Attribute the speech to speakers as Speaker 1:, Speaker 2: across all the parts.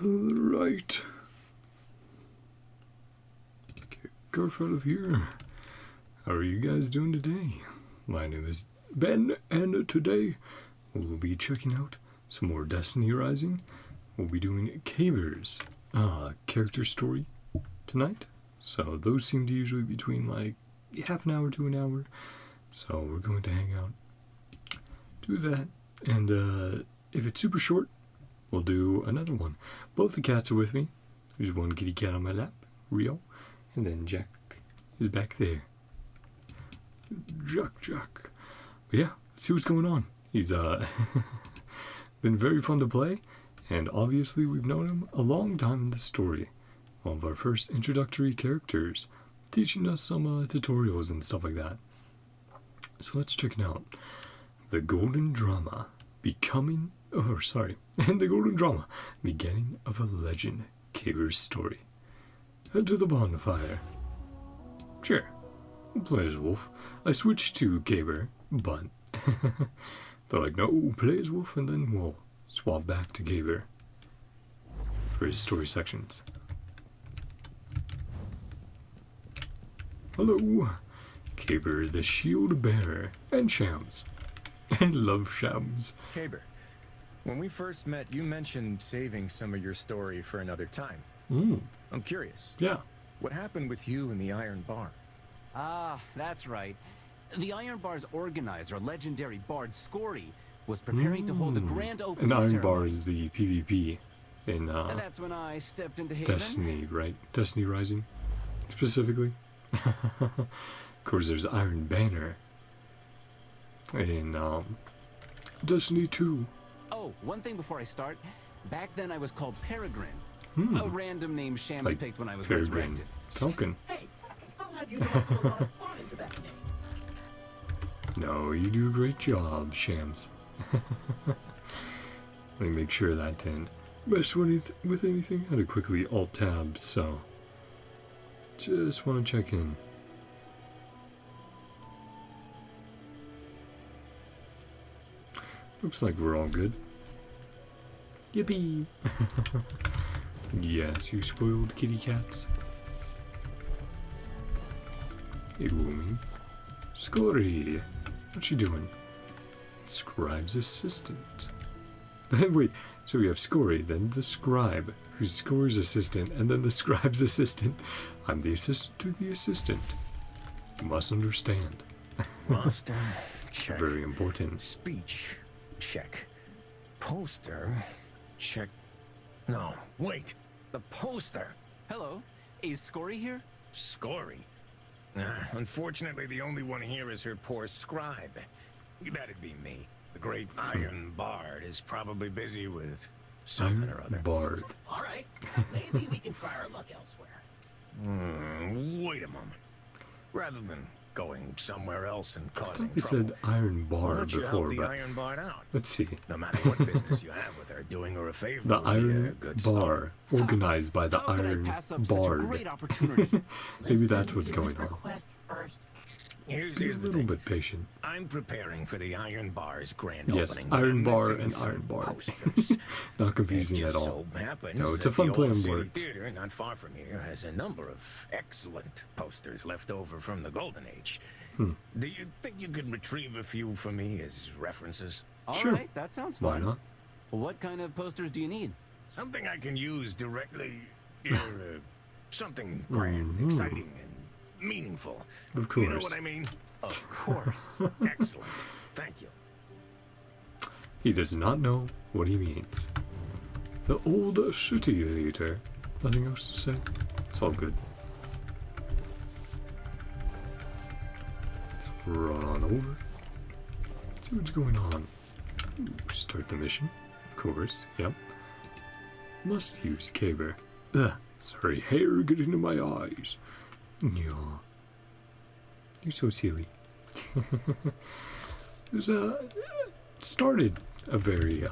Speaker 1: Right. Get Garf out of here. How are you guys doing today? My name is Ben, and today we'll be checking out some more Destiny Rising. We'll be doing Kabr's character story tonight. So those seem to usually be between like half an hour to an hour. So we're going to hang out, do that, and if it's super short, we'll do another one. Both the cats are with me. There's one kitty cat on my lap, Rio, and then Jack is back there. Jack. But yeah, let's see what's going on. He's been very fun to play, and obviously we've known him a long time in the story. One of our first introductory characters, teaching us some tutorials and stuff like that. So let's check it out. The Golden Drama, the Golden Drama, beginning of a legend, Kabr's story. Head to the bonfire. Sure, I'll play as Wolf. I switched to Kabr, but they're like, no, play as Wolf, and then we'll swap back to Kabr for his story sections. Hello, Kabr the Shield Bearer, and Shams. I love Shams.
Speaker 2: Kabr, when we first met, you mentioned saving some of your story for another time. I'm curious.
Speaker 1: Yeah.
Speaker 2: What happened with you and the Iron Bar?
Speaker 3: Ah, that's right. The Iron Bar's organizer, legendary bard Scory, was preparing to hold a grand opening
Speaker 1: ceremony. And Iron Bar
Speaker 3: ceremony.
Speaker 1: is the PvP in
Speaker 3: And that's when I stepped into Haven.
Speaker 1: Destiny, right? Destiny Rising, specifically. Of course, there's Iron Banner in Destiny 2.
Speaker 3: Oh, one thing before I start. Back then I was called Peregrine. A random name Shams
Speaker 1: Like
Speaker 3: picked when I was
Speaker 1: Peregrine
Speaker 3: resurrected.
Speaker 1: Falcon.
Speaker 4: Hey, I'll have you know I put a lot of thought into that name.
Speaker 1: No, you do a great job, Shams. Let me make sure that didn't mess with anything. I had to quickly alt-tab, so just want to check in. Looks like we're all good. Yippee! Yes, you spoiled kitty cats. Hey, Woomy. Scory! What's she doing? Scribe's assistant. Wait, so we have Scory, then the scribe, who's Scory's assistant, and then the scribe's assistant. I'm the assistant to the assistant. You must understand.
Speaker 2: Roster, check.
Speaker 1: Very important.
Speaker 2: Speech, check. Poster, check. No, wait. The poster.
Speaker 3: Hello, is Scory here?
Speaker 2: Scory. Unfortunately, the only one here is her poor scribe. That'd be me. The great Iron Bard is probably busy with something or other.
Speaker 1: Bard.
Speaker 4: All right, maybe we can try our luck elsewhere.
Speaker 2: Wait a moment. Rather than going somewhere else and causing
Speaker 1: They
Speaker 2: trouble,
Speaker 1: said Iron
Speaker 2: why
Speaker 1: Bar
Speaker 2: don't you
Speaker 1: before,
Speaker 2: help the
Speaker 1: but
Speaker 2: Iron Bard out?
Speaker 1: let's see.
Speaker 2: No matter what business you have with her, doing her a favor
Speaker 1: The
Speaker 2: would be a
Speaker 1: Iron
Speaker 2: good
Speaker 1: Bar,
Speaker 2: start.
Speaker 1: organized by the
Speaker 3: How could I
Speaker 1: Iron
Speaker 3: pass up such a
Speaker 1: Bard.
Speaker 3: great opportunity?
Speaker 1: Maybe that's
Speaker 4: Listen
Speaker 1: what's
Speaker 4: to
Speaker 1: going
Speaker 4: his
Speaker 1: on.
Speaker 4: request first.
Speaker 1: Be a
Speaker 2: Here's the
Speaker 1: little
Speaker 2: thing.
Speaker 1: bit patient.
Speaker 2: I'm preparing for the Iron Bar's grand
Speaker 1: Yes,
Speaker 2: opening. but
Speaker 1: Iron
Speaker 2: I'm
Speaker 1: Bar
Speaker 2: missing
Speaker 1: and
Speaker 2: some
Speaker 1: Iron Bar.
Speaker 2: posters.
Speaker 1: Not confusing
Speaker 2: It
Speaker 1: at
Speaker 2: just
Speaker 1: all.
Speaker 2: so happens
Speaker 1: No, it's a
Speaker 2: that
Speaker 1: fun
Speaker 2: the
Speaker 1: play
Speaker 2: old
Speaker 1: on
Speaker 2: city
Speaker 1: words.
Speaker 2: Theater, not far from here, has a number of excellent posters left over from the Golden Age. Do you think you could retrieve a few for me as references?
Speaker 3: All
Speaker 1: Sure.
Speaker 3: right, that sounds
Speaker 1: Why
Speaker 3: fun.
Speaker 1: not?
Speaker 3: What kind of posters do you need?
Speaker 2: Something I can use directly. Something grand, exciting, and meaningful.
Speaker 1: Of
Speaker 2: You know
Speaker 1: course.
Speaker 2: what I mean?
Speaker 3: Of course.
Speaker 2: Excellent. Thank you.
Speaker 1: He does not know what he means. The old city theater. Nothing else to say. It's all good. Let's run on over. See what's going on. Ooh, start the mission. Of course. Yep. Must use Kabr. Ugh. Sorry, hair getting in my eyes. Yeah. You're so silly. It was started a very
Speaker 4: You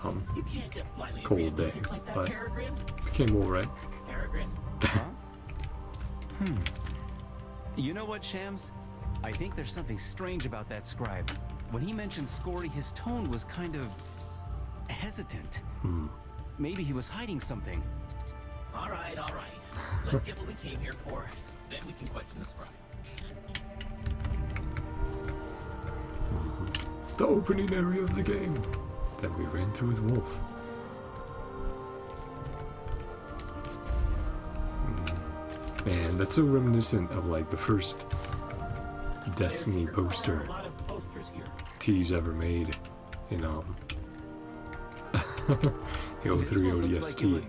Speaker 4: can't just blindly
Speaker 1: cold
Speaker 4: read
Speaker 1: day,
Speaker 4: things like that,
Speaker 1: but
Speaker 4: Peregrine.
Speaker 1: became alright.
Speaker 4: Peregrine.
Speaker 3: You know what, Shams? I think there's something strange about that scribe. When he mentioned Scory, his tone was kind of hesitant. Maybe he was hiding something.
Speaker 4: right, all right. Let's get what we came here for. Then we can question the scribe.
Speaker 1: The opening area of the game that we ran through with Wolf. Man, that's so reminiscent of like the first Destiny
Speaker 4: There
Speaker 1: poster
Speaker 4: are a lot of posters here.
Speaker 1: T's ever made in Halo
Speaker 3: This
Speaker 1: 3
Speaker 3: one looks like it
Speaker 1: ODST.
Speaker 3: would,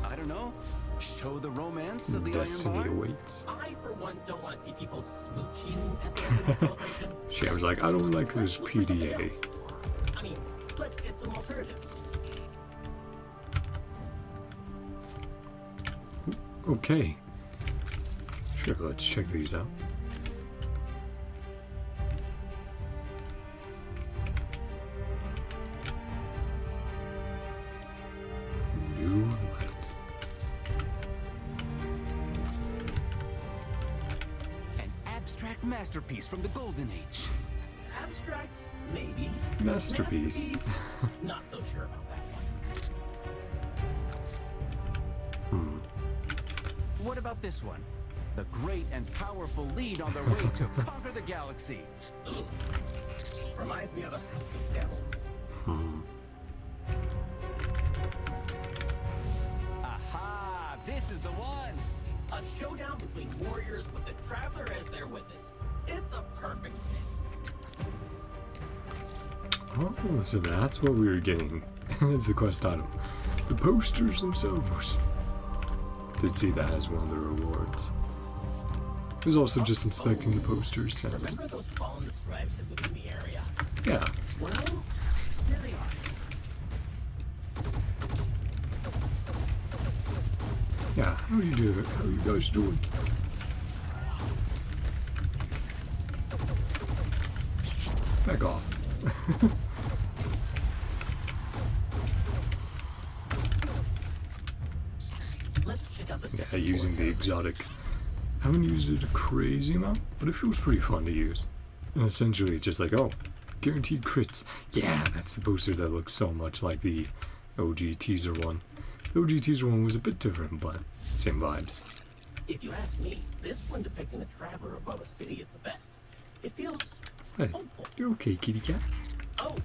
Speaker 3: I don't know, show the romance of the
Speaker 1: Destiny
Speaker 3: Iron Bar?
Speaker 1: awaits.
Speaker 4: I, for one, don't want to see people smooching at the end of the celebration.
Speaker 1: She was like, I don't like this
Speaker 4: Let's look for something
Speaker 1: PDA.
Speaker 4: else. I mean, let's get some alternatives.
Speaker 1: Okay. Sure, let's check these out. New light.
Speaker 3: An abstract masterpiece from the Golden Age.
Speaker 4: Abstract, maybe.
Speaker 1: Masterpiece.
Speaker 4: Not so sure about that one.
Speaker 3: What about this one? The great and powerful lead on their way to conquer the galaxy.
Speaker 4: Ugh. Reminds me of a house of devils.
Speaker 3: Aha! This is the one!
Speaker 4: A showdown between warriors with the traveler as their witness. It's a perfect fit.
Speaker 1: Oh, so that's what we were getting as the quest item. The posters themselves. Did see that as one of the rewards. I was also just inspecting the posters since.
Speaker 4: Remember those fallen scribes that lived in the area?
Speaker 1: Yeah.
Speaker 4: Well, here they are.
Speaker 1: Yeah, how you doing? How you guys doing? Back off.
Speaker 4: Let's check out the
Speaker 1: Yeah, using the exotic. Haven't used it a crazy amount, but it feels pretty fun to use. And essentially it's just like, oh, guaranteed crits. Yeah, that's the poster that looks so much like the OG teaser one. The OG teaser one was a bit different, but same vibes.
Speaker 4: If you ask me, this one depicting the traveler above a city is the best. It feels
Speaker 1: Hey,
Speaker 4: hopeful.
Speaker 1: you're okay, kitty cat.
Speaker 4: Oh,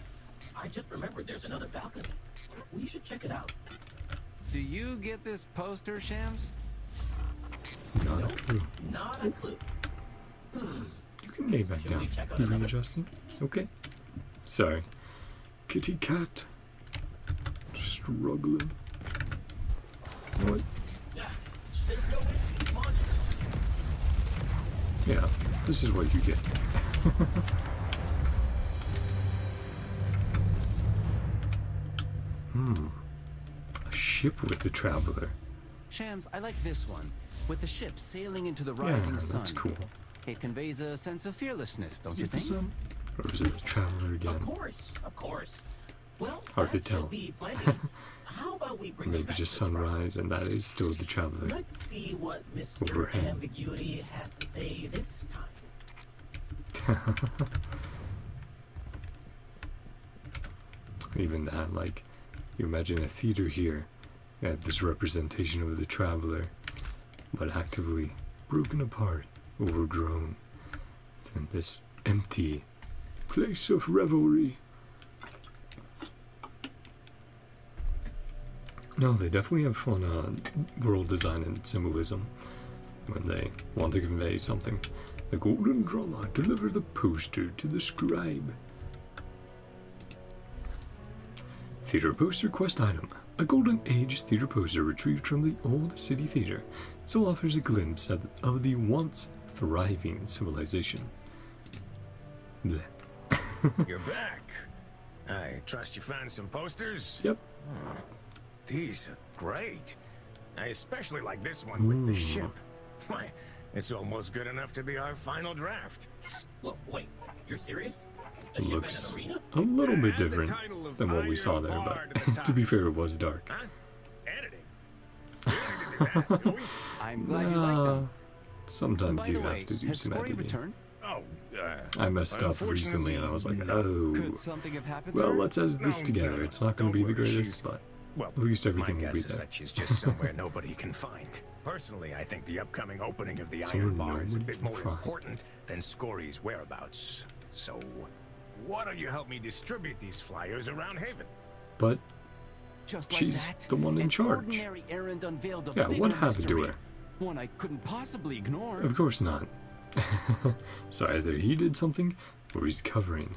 Speaker 4: I just remembered there's another balcony. We should check it out.
Speaker 3: Do you get this poster, Shams?
Speaker 1: Not a
Speaker 4: Nope,
Speaker 1: clue.
Speaker 4: not a clue.
Speaker 1: You can lay back
Speaker 4: Should
Speaker 1: down.
Speaker 4: we check out
Speaker 1: You
Speaker 4: another?
Speaker 1: Justin? Okay. Sorry. Kitty cat. Struggling. What?
Speaker 4: Yeah, there's no way to keep monsters.
Speaker 1: Yeah, this is what you get. A ship with the traveler.
Speaker 3: Shams, I like this one, with the ship sailing into the
Speaker 1: Yeah,
Speaker 3: rising sun.
Speaker 1: that's cool.
Speaker 3: It conveys a sense of fearlessness, don't
Speaker 1: Is
Speaker 3: you
Speaker 1: it the
Speaker 3: think?
Speaker 1: sun? Or is it the traveler again?
Speaker 4: Of course, of course. Well,
Speaker 1: Hard to
Speaker 4: that
Speaker 1: tell.
Speaker 4: should be plenty. How about we bring them
Speaker 1: Maybe
Speaker 4: back
Speaker 1: just
Speaker 4: to the scribe?
Speaker 1: sunrise and that is still the traveler.
Speaker 4: Let's see what Mr.
Speaker 1: Overhead.
Speaker 4: Ambiguity has to say this time.
Speaker 1: Even that, like, you imagine a theater here, you have this representation of the traveler, but actively broken apart, overgrown, in this empty place of revelry. No, they definitely have fun world design and symbolism when they want to convey something. The golden drama, deliver the poster to the scribe. Theater poster quest item. A golden age theater poster retrieved from the old city theater still offers a glimpse of the once thriving civilization. Blech.
Speaker 2: You're back. I trust you found some posters?
Speaker 1: Yep.
Speaker 2: These are great. I especially like this one with the ship. Why, it's almost good enough to be our final draft.
Speaker 4: Well, wait, you're serious? A ship in
Speaker 1: Looks
Speaker 4: an arena?
Speaker 1: a little bit
Speaker 2: And the
Speaker 1: different
Speaker 2: title of
Speaker 1: than what we saw
Speaker 2: Iron
Speaker 1: there,
Speaker 2: Bard at
Speaker 1: but
Speaker 2: the
Speaker 1: to be
Speaker 2: top.
Speaker 1: fair, it was dark.
Speaker 2: Huh? Editing. We don't need to do that, do we?
Speaker 3: I'm glad you like them.
Speaker 1: Sometimes
Speaker 3: By
Speaker 1: you
Speaker 3: the way,
Speaker 1: have to do
Speaker 3: has
Speaker 1: some
Speaker 3: Scori
Speaker 1: editing.
Speaker 3: returned?
Speaker 2: Oh,
Speaker 1: I messed up recently and I was like, oh.
Speaker 3: Could something have happened
Speaker 1: Well,
Speaker 3: to her?
Speaker 1: let's edit this
Speaker 2: No,
Speaker 1: together.
Speaker 2: no,
Speaker 1: It's not going to be
Speaker 2: don't
Speaker 1: the
Speaker 2: worry,
Speaker 1: greatest,
Speaker 2: she's
Speaker 1: but
Speaker 2: Well,
Speaker 1: At least everything
Speaker 2: my
Speaker 1: will
Speaker 2: guess
Speaker 1: be
Speaker 2: is
Speaker 1: there.
Speaker 2: that she's just somewhere nobody can find. Personally, I think the upcoming opening of the
Speaker 1: Somewhere
Speaker 2: Iron Bar is a
Speaker 1: nobody
Speaker 2: bit
Speaker 1: can
Speaker 2: more
Speaker 1: find.
Speaker 2: important than Scory's whereabouts. So, why don't you help me distribute these flyers around Haven?
Speaker 1: But
Speaker 3: Just like
Speaker 1: she's
Speaker 3: that,
Speaker 1: the one in
Speaker 3: an
Speaker 1: charge.
Speaker 3: ordinary errand unveiled a
Speaker 1: Yeah,
Speaker 3: bigger
Speaker 1: what happened to
Speaker 3: mystery.
Speaker 1: her?
Speaker 3: One I couldn't possibly ignore.
Speaker 1: Of course not. So either he did something, or he's covering.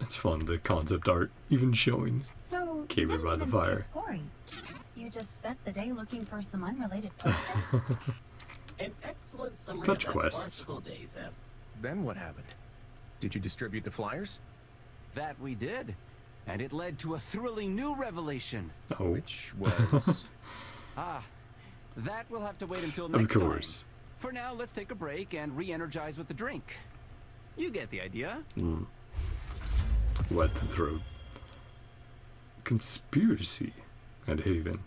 Speaker 1: It's fun, the concept art even showing.
Speaker 5: So, you
Speaker 1: Kabr
Speaker 5: didn't
Speaker 1: by the
Speaker 5: even
Speaker 1: fire.
Speaker 5: see Scory. You just spent the day looking for some unrelated posters?
Speaker 4: An excellent summary
Speaker 1: Fetch
Speaker 4: of that
Speaker 1: quests.
Speaker 4: farcical days, Ev.
Speaker 2: Then what happened? Did you distribute the flyers?
Speaker 3: That we did. And it led to a thrilling new revelation.
Speaker 1: Oh,
Speaker 2: Which was...
Speaker 3: Ah, that will have to wait until
Speaker 1: of
Speaker 3: next
Speaker 1: course.
Speaker 3: time. For now, let's take a break and re-energize with the drink. You get the idea.
Speaker 1: Wet the throat. Conspiracy at Haven.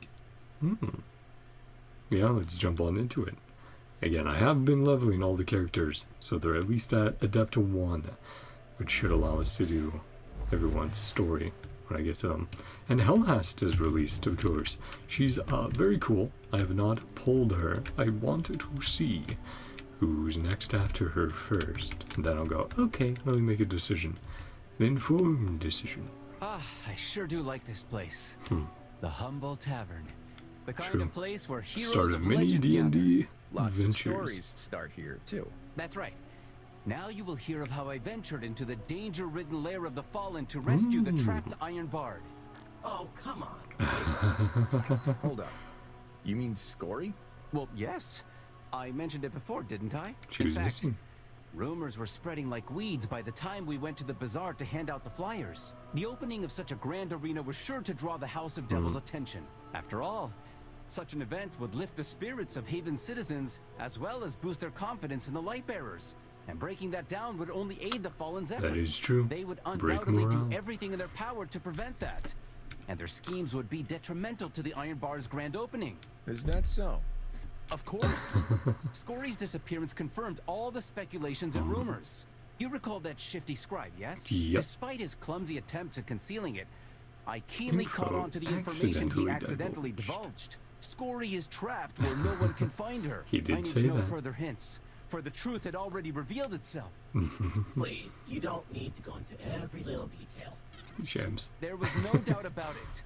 Speaker 1: Yeah, let's jump on into it. Again, I have been leveling all the characters, so they're at least at Adept 1, which should allow us to do everyone's story when I get to them. And Hellhast is released, of course. She's very cool. I have not pulled her. I want to see who's next after her first. And then I'll go, okay, let me make a decision. An informed decision.
Speaker 3: Ah, I sure do like this place. The Humble Tavern. The kind
Speaker 1: True.
Speaker 3: of place where heroes
Speaker 1: Start
Speaker 3: of
Speaker 1: of many
Speaker 3: legend gather.
Speaker 1: D&D
Speaker 2: Lots of
Speaker 1: adventures.
Speaker 2: stories start here, too.
Speaker 3: That's right. Now you will hear of how I ventured into the danger-ridden lair of the Fallen to rescue the trapped Iron Bard.
Speaker 4: Oh, come on.
Speaker 2: Hold up. You mean Scory?
Speaker 3: Well, yes. I mentioned it before, didn't I?
Speaker 1: She
Speaker 3: In
Speaker 1: was
Speaker 3: fact,
Speaker 1: missing.
Speaker 3: rumors were spreading like weeds by the time we went to the bazaar to hand out the flyers. The opening of such a grand arena was sure to draw the House of Devils' attention. After all, such an event would lift the spirits of Haven's citizens, as well as boost their confidence in the Lightbearers. And breaking that down would only aid the Fallen's efforts.
Speaker 1: That is true.
Speaker 3: They would
Speaker 1: Break
Speaker 3: undoubtedly do
Speaker 1: morale.
Speaker 3: everything in their power to prevent that. And their schemes would be detrimental to the Iron Bar's grand opening.
Speaker 2: Is that so?
Speaker 3: Of course. Scory's disappearance confirmed all the speculations and rumors. You recall that shifty scribe, yes?
Speaker 1: Yep.
Speaker 3: Despite his clumsy attempt at concealing it, I keenly
Speaker 1: Info
Speaker 3: caught on to the information he
Speaker 1: accidentally
Speaker 3: accidentally
Speaker 1: divulged.
Speaker 3: divulged. Scory is trapped where no one can find her.
Speaker 1: He did
Speaker 3: I need
Speaker 1: say
Speaker 3: no
Speaker 1: that.
Speaker 3: further hints, for the truth had already revealed itself.
Speaker 4: Please, you don't need to go into every little detail.
Speaker 1: Shams.
Speaker 3: There was no doubt about it.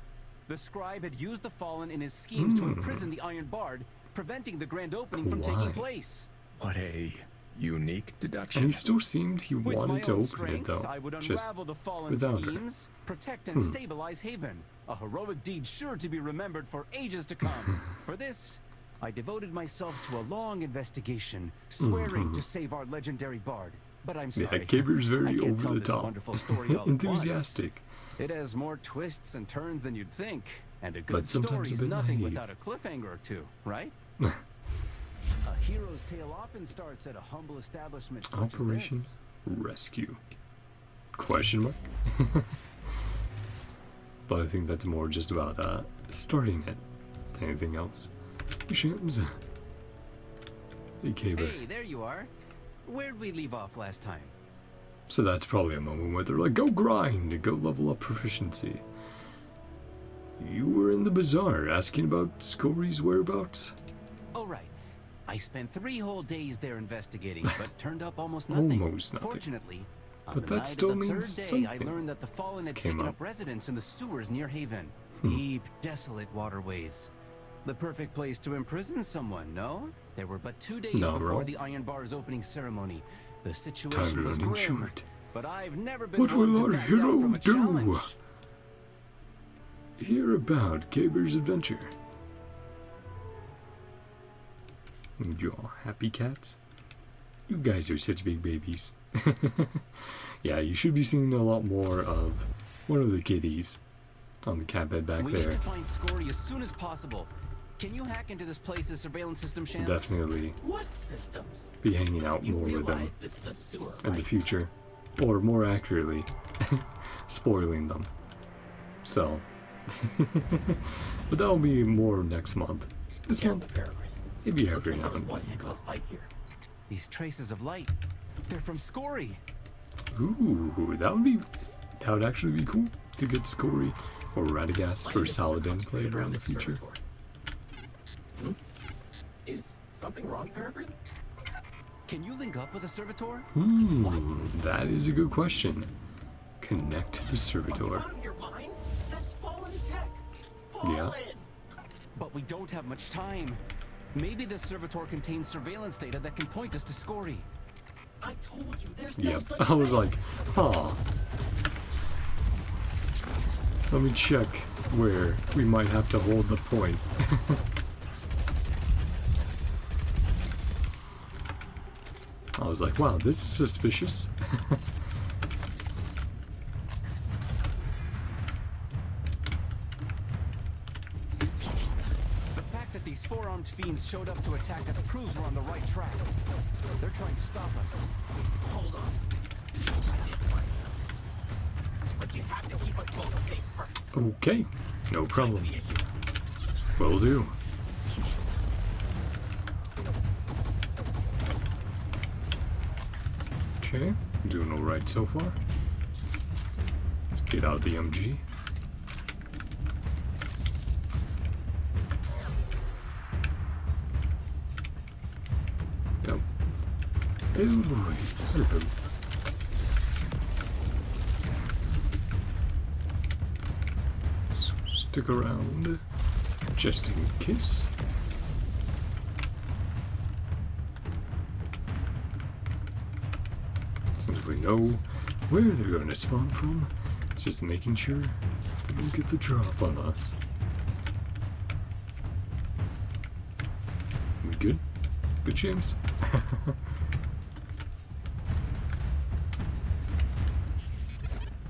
Speaker 3: The scribe had used the Fallen in his schemes to imprison the Iron Bard, preventing the grand opening from taking
Speaker 1: Why?
Speaker 3: place.
Speaker 2: What a unique
Speaker 1: And
Speaker 2: deduction.
Speaker 1: he still seemed he
Speaker 3: With my
Speaker 1: wanted to
Speaker 3: own
Speaker 1: open
Speaker 3: strength,
Speaker 1: it though.
Speaker 3: I would
Speaker 1: Just
Speaker 3: unravel the Fallen's
Speaker 1: without her.
Speaker 3: schemes, protect and stabilize Haven. A heroic deed sure to be remembered for ages to come. For this, I devoted myself to a long investigation, swearing to save our legendary bard. But I'm
Speaker 1: yeah,
Speaker 3: sorry.
Speaker 1: Kabr's
Speaker 3: I
Speaker 1: very
Speaker 3: can't
Speaker 1: over
Speaker 3: tell
Speaker 1: the
Speaker 3: this
Speaker 1: top.
Speaker 3: wonderful story all at
Speaker 1: Enthusiastic.
Speaker 3: once. It has more twists and turns than you'd think. And a good
Speaker 1: sometimes
Speaker 3: story
Speaker 1: a
Speaker 3: is
Speaker 1: bit
Speaker 3: nothing
Speaker 1: naive.
Speaker 3: without a cliffhanger or two, right? A hero's tale often starts at a humble establishment such
Speaker 1: Operation
Speaker 3: as this.
Speaker 1: Rescue. Question mark? But I think that's more just about starting it than anything else. Shams. Hey, Kabr.
Speaker 3: Hey, there you are. Where'd we leave off last time?
Speaker 1: So that's probably a moment where they're like, go grind, go level up proficiency. You were in the bazaar asking about Scory's whereabouts?
Speaker 3: Oh, right. I spent 3 whole days there investigating, but turned up almost nothing.
Speaker 1: Almost nothing.
Speaker 3: Fortunately, on
Speaker 1: But
Speaker 3: the
Speaker 1: that
Speaker 3: night
Speaker 1: still
Speaker 3: of the
Speaker 1: means
Speaker 3: 3rd day, I
Speaker 1: something
Speaker 3: learned that the Fallen had
Speaker 1: came
Speaker 3: taken
Speaker 1: up.
Speaker 3: up residence in the sewers near Haven. Deep, desolate waterways. The perfect place to imprison someone, no? There were but 2 days
Speaker 1: No,
Speaker 3: before
Speaker 1: bro.
Speaker 3: the Iron Bar's opening ceremony. The
Speaker 1: Time
Speaker 3: situation was
Speaker 1: running
Speaker 3: grim,
Speaker 1: short.
Speaker 3: but I've never been
Speaker 1: What
Speaker 3: one
Speaker 1: will
Speaker 3: to
Speaker 1: our
Speaker 3: back down
Speaker 1: hero
Speaker 3: from a
Speaker 1: do?
Speaker 3: challenge.
Speaker 1: Hear about Kabr's adventure. You happy cats? You guys are such big babies. Yeah, you should be seeing a lot more of one of the kitties on the cat bed back
Speaker 3: We
Speaker 1: there.
Speaker 3: need to find Scory as soon as possible. Can you hack into this place's surveillance system, Shams?
Speaker 1: Definitely
Speaker 4: What systems?
Speaker 1: be hanging out
Speaker 4: You
Speaker 1: more with them
Speaker 4: realize this is a sewer,
Speaker 1: in the
Speaker 4: right?
Speaker 1: future. Or more accurately, spoiling them. So. But that'll be more next month. This
Speaker 4: Careful,
Speaker 1: month,
Speaker 4: Peregrine.
Speaker 1: maybe
Speaker 4: Looks
Speaker 1: every
Speaker 4: like
Speaker 1: now
Speaker 4: there was
Speaker 1: and
Speaker 4: one
Speaker 1: then.
Speaker 4: heck of a fight here.
Speaker 3: These traces of light, they're from Scory.
Speaker 1: Ooh, that would actually be cool. to get Scory or Radagast or Saladin played around the future?
Speaker 4: Is something wrong, Peregrine?
Speaker 3: Can you link up with a servitor?
Speaker 1: That is a good question. Connect to the
Speaker 4: Are
Speaker 1: servitor.
Speaker 4: you out of your mind? That's fallen tech.
Speaker 1: Yeah.
Speaker 4: Fallen.
Speaker 3: But we don't have much time. Maybe the servitor contains surveillance data that can point us to Scory.
Speaker 4: I told you, there's no
Speaker 1: Yep,
Speaker 4: such
Speaker 1: I was
Speaker 4: thing.
Speaker 1: like, huh. Let me check where we might have to hold the point. I was like, wow, this is suspicious.
Speaker 3: The fact that these four-armed fiends showed up to attack us proves we're on the right track. They're trying to stop us.
Speaker 4: Hold on. I did find something. But you have to keep us both safe first.
Speaker 1: Okay, no problem.
Speaker 4: Be a hero.
Speaker 1: Will do. Okay, doing alright so far. Let's get out the MG. Yep. Oh boy, hello. Stick around, just in case. Since we know where they're going to spawn from, just making sure they don't get the drop on us. We good? Good, James?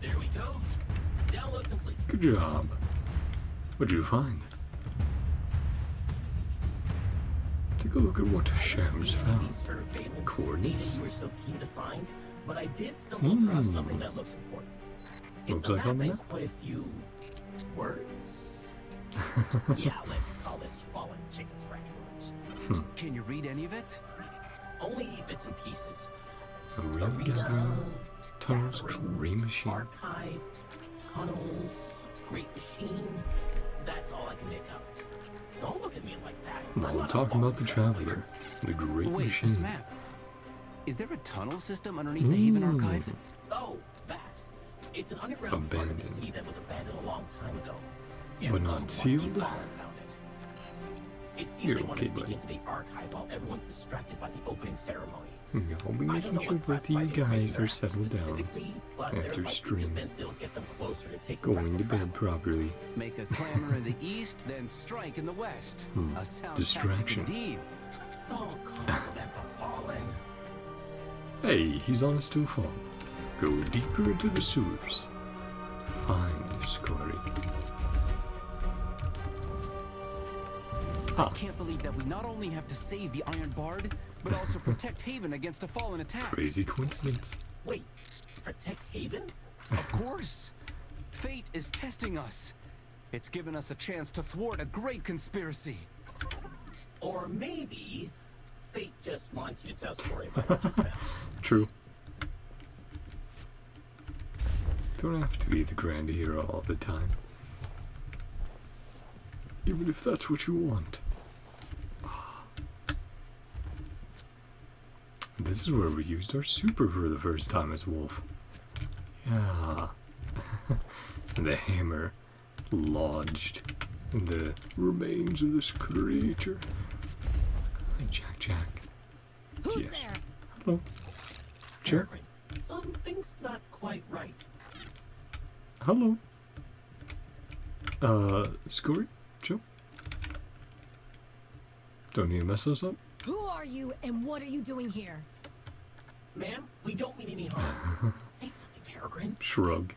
Speaker 4: There we go. Download complete.
Speaker 1: Good job. What'd you find? Take a look at what Shams found.
Speaker 4: These surveillance
Speaker 1: Coordinates.
Speaker 4: data you were so keen to find, but I did stumble across something that looks important.
Speaker 1: Looks
Speaker 4: It's a
Speaker 1: like on
Speaker 4: map
Speaker 1: the
Speaker 4: and
Speaker 1: map?
Speaker 4: quite a few words. Yeah, let's call this fallen chicken scratch words.
Speaker 3: Can you read any of it?
Speaker 4: Only bits and pieces.
Speaker 1: A really gathering, tunnels, gray machine.
Speaker 4: Archive, tunnels, great machine. That's all I can make out. Don't look at me like that.
Speaker 1: Now
Speaker 4: I'm
Speaker 1: we're
Speaker 4: not a
Speaker 1: talking about the
Speaker 4: fallen
Speaker 1: Traveler, the Great
Speaker 3: Wait,
Speaker 1: Machine.
Speaker 3: this map. Is there a tunnel system underneath the Haven Archive?
Speaker 4: Oh, that. It's an underground part of the
Speaker 1: Abandoned.
Speaker 4: city that was abandoned a long time ago.
Speaker 1: But
Speaker 4: some
Speaker 1: not
Speaker 4: lucky
Speaker 1: sealed?
Speaker 4: fallen found it. It seems
Speaker 1: You're
Speaker 4: they want
Speaker 1: okay,
Speaker 4: to sneak
Speaker 1: buddy.
Speaker 4: into the archive while everyone's distracted by the opening ceremony.
Speaker 1: I'll be
Speaker 4: I
Speaker 1: making
Speaker 4: don't know
Speaker 1: sure
Speaker 4: what
Speaker 1: both of you
Speaker 4: classified information
Speaker 1: guys
Speaker 4: they're
Speaker 1: are settled down.
Speaker 4: specifically, but there
Speaker 1: after
Speaker 4: might be
Speaker 1: stream.
Speaker 4: events that'll get them closer to taking back
Speaker 1: Going
Speaker 4: the
Speaker 1: to bed
Speaker 4: traveler.
Speaker 1: properly.
Speaker 3: Make a clamor in the east, then strike in the west. A sound
Speaker 1: Distraction.
Speaker 3: tactic indeed.
Speaker 4: Don't compliment the fallen.
Speaker 1: Hey, he's on a still fall. Go deeper into the sewers. Find Scory.
Speaker 3: I can't believe that we not only have to save the Iron Bard, but also protect Haven against a fallen attack.
Speaker 1: Crazy coincidence.
Speaker 4: Wait, protect Haven?
Speaker 3: Of course. Fate is testing us. It's given us a chance to thwart a great conspiracy.
Speaker 4: Or maybe fate just wants you to tell a story about what you found.
Speaker 1: True. Don't have to be the grand hero all the time. Even if that's what you want. This is where we used our super for the first time as Wolf. Yeah. And the hammer lodged in the remains of this creature. Hey, Jack.
Speaker 5: Who's
Speaker 1: Yes.
Speaker 5: there?
Speaker 1: Hello. Sure.
Speaker 4: Peregrine, something's not quite right.
Speaker 1: Hello. Scory? Chill. Don't need to mess us up.
Speaker 6: Who are you and what are you doing here?
Speaker 4: Ma'am, we don't mean any harm. Say something, Peregrine.
Speaker 1: Shrug.